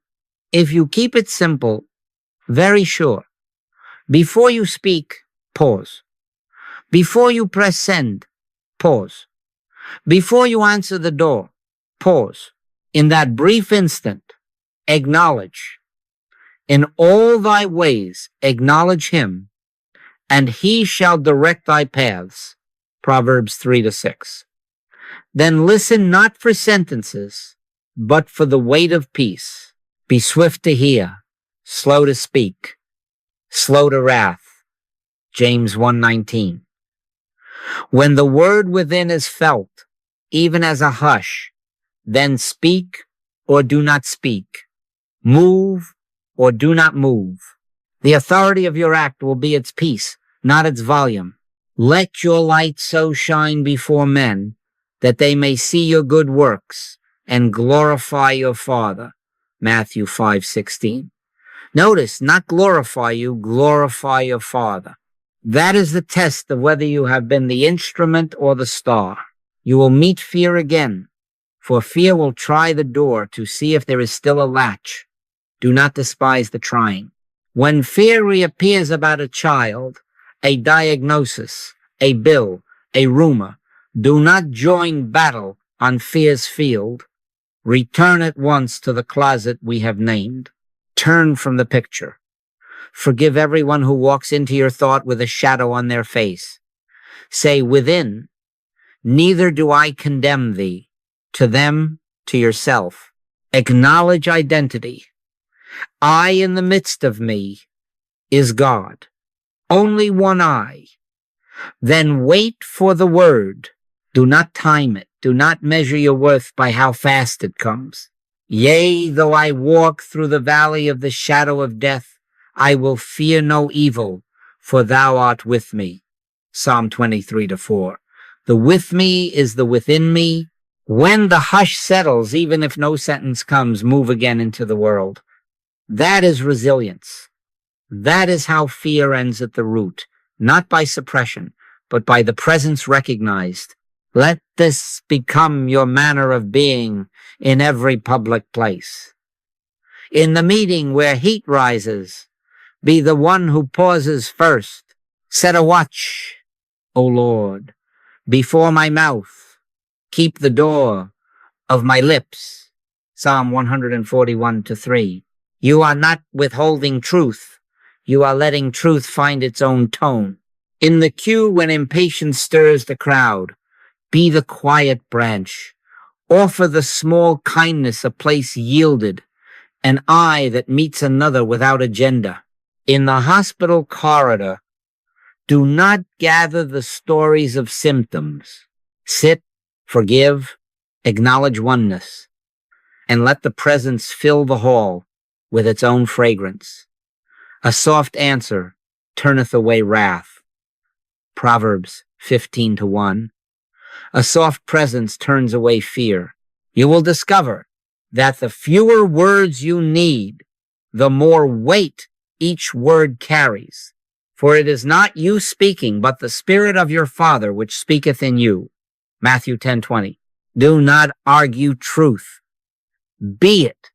[SPEAKER 1] if you keep it simple, very sure, before you speak, pause. Before you press send, pause. Before you answer the door, pause. In that brief instant, acknowledge. In all thy ways acknowledge him, and he shall direct thy paths. Proverbs 3-6. Then listen not for sentences, but for the weight of peace. Be swift to hear, slow to speak, slow to wrath. James 1:19. When the word within is felt, even as a hush, then speak or do not speak. Move or do not move. The authority of your act will be its peace, not its volume. Let your light so shine before men that they may see your good works and glorify your Father. Matthew 5:16. Notice, not glorify you, glorify your Father. That is the test of whether you have been the instrument or the star. You will meet fear again, for fear will try the door to see if there is still a latch. Do not despise the trying. When fear reappears about a child, a diagnosis, a bill, a rumor, do not join battle on fear's field. Return at once to the closet we have named. Turn from the picture. Forgive everyone who walks into your thought with a shadow on their face. Say within, neither do I condemn thee. To them, to yourself. Acknowledge identity. I in the midst of me is God. Only one I. Then wait for the word. Do not time it. Do not measure your worth by how fast it comes. Yea, though I walk through the valley of the shadow of death, I will fear no evil, for thou art with me. Psalm 23-4. The with me is the within me. When the hush settles, even if no sentence comes, move again into the world. That is resilience. That is how fear ends at the root, not by suppression, but by the presence recognized. Let this become your manner of being in every public place. In the meeting where heat rises, be the one who pauses first. Set a watch, O Lord, before my mouth. Keep the door of my lips. Psalm 141-3. You are not withholding truth. You are letting truth find its own tone. In the queue when impatience stirs the crowd, be the quiet branch. Offer the small kindness a place yielded, an eye that meets another without agenda. In the hospital corridor, do not gather the stories of symptoms. Sit, forgive, acknowledge oneness, and let the presence fill the hall with its own fragrance. A soft answer turneth away wrath. Proverbs 15-1. A soft presence turns away fear. You will discover that the fewer words you need, the more weight each word carries. For it is not you speaking, but the Spirit of your Father which speaketh in you. Matthew 10:20. Do not argue truth. Be it.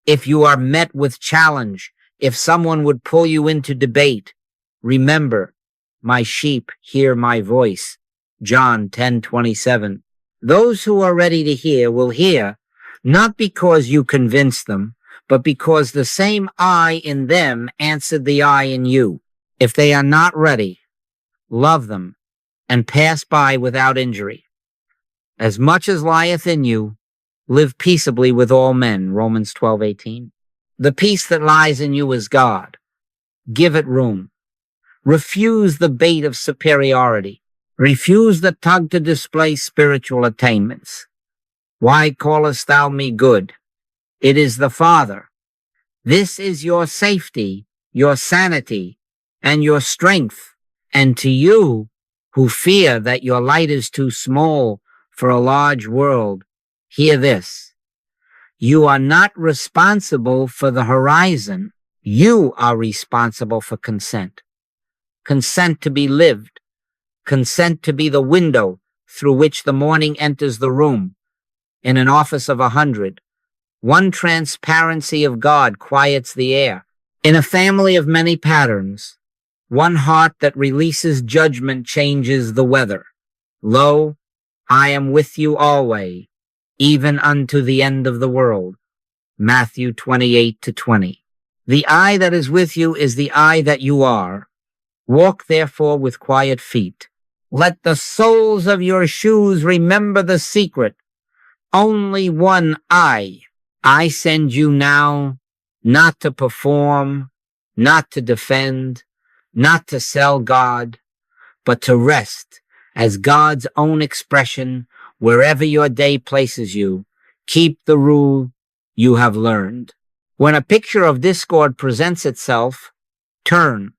[SPEAKER 1] If you are met with challenge, if someone would pull you into debate, remember, my sheep hear my voice. John 10:27. Those who are ready to hear will hear, not because you convince them, but because the same I in them answered the I in you. If they are not ready, love them and pass by without injury. As much as lieth in you, live peaceably with all men. Romans 12:18. The peace that lies in you is God. Give it room. Refuse the bait of superiority. Refuse the tug to display spiritual attainments. Why callest thou me good? It is the Father. This is your safety, your sanity, and your strength. And to you who fear that your light is too small for a large world, hear this. You are not responsible for the horizon. You are responsible for consent. Consent to be lived. Consent to be the window through which the morning enters the room. In an office of 100, one transparency of God quiets the air. In a family of many patterns, one heart that releases judgment changes the weather. Lo, I am with you always, even unto the end of the world. Matthew 28-20. The I that is with you is the I that you are. Walk therefore with quiet feet. Let the soles of your shoes remember the secret. Only one I. I send you now, not to perform, not to defend, not to sell God, but to rest as God's own expression wherever your day places you. Keep the rule you have learned. When a picture of discord presents itself, turn,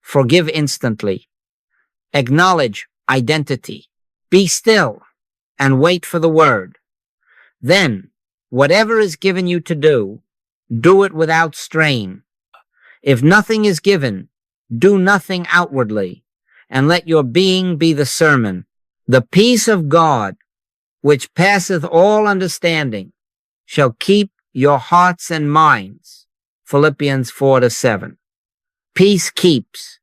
[SPEAKER 1] forgive instantly, acknowledge identity, be still, and wait for the word. Then, whatever is given you to do it without strain. If nothing is given, do nothing outwardly, and let your being be the sermon. The peace of God, which passeth all understanding, shall keep your hearts and minds. Philippians 4-7. Peace keeps.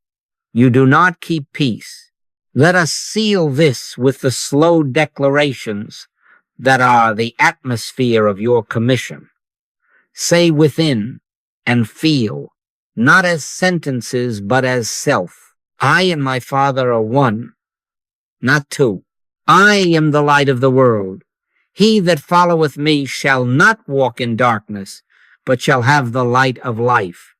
[SPEAKER 1] You do not keep peace. Let us seal this with the slow declarations that are the atmosphere of your commission. Say within and feel, not as sentences, but as self. I and my Father are one, not two. I am the light of the world. He that followeth me shall not walk in darkness, but shall have the light of life.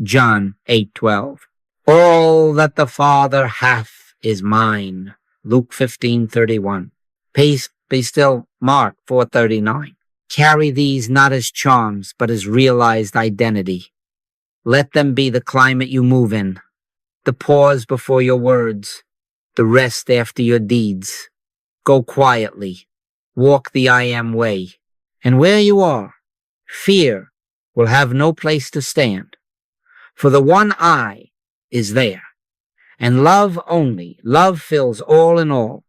[SPEAKER 1] John 8:12. All that the Father hath is mine. Luke 15:31. Peace be still. Mark 4:39. Carry these not as charms, but as realized identity. Let them be the climate you move in, the pause before your words, the rest after your deeds. Go quietly. Walk the I am way. And where you are, fear will have no place to stand. For the one I is there. And love only. Love fills all in all.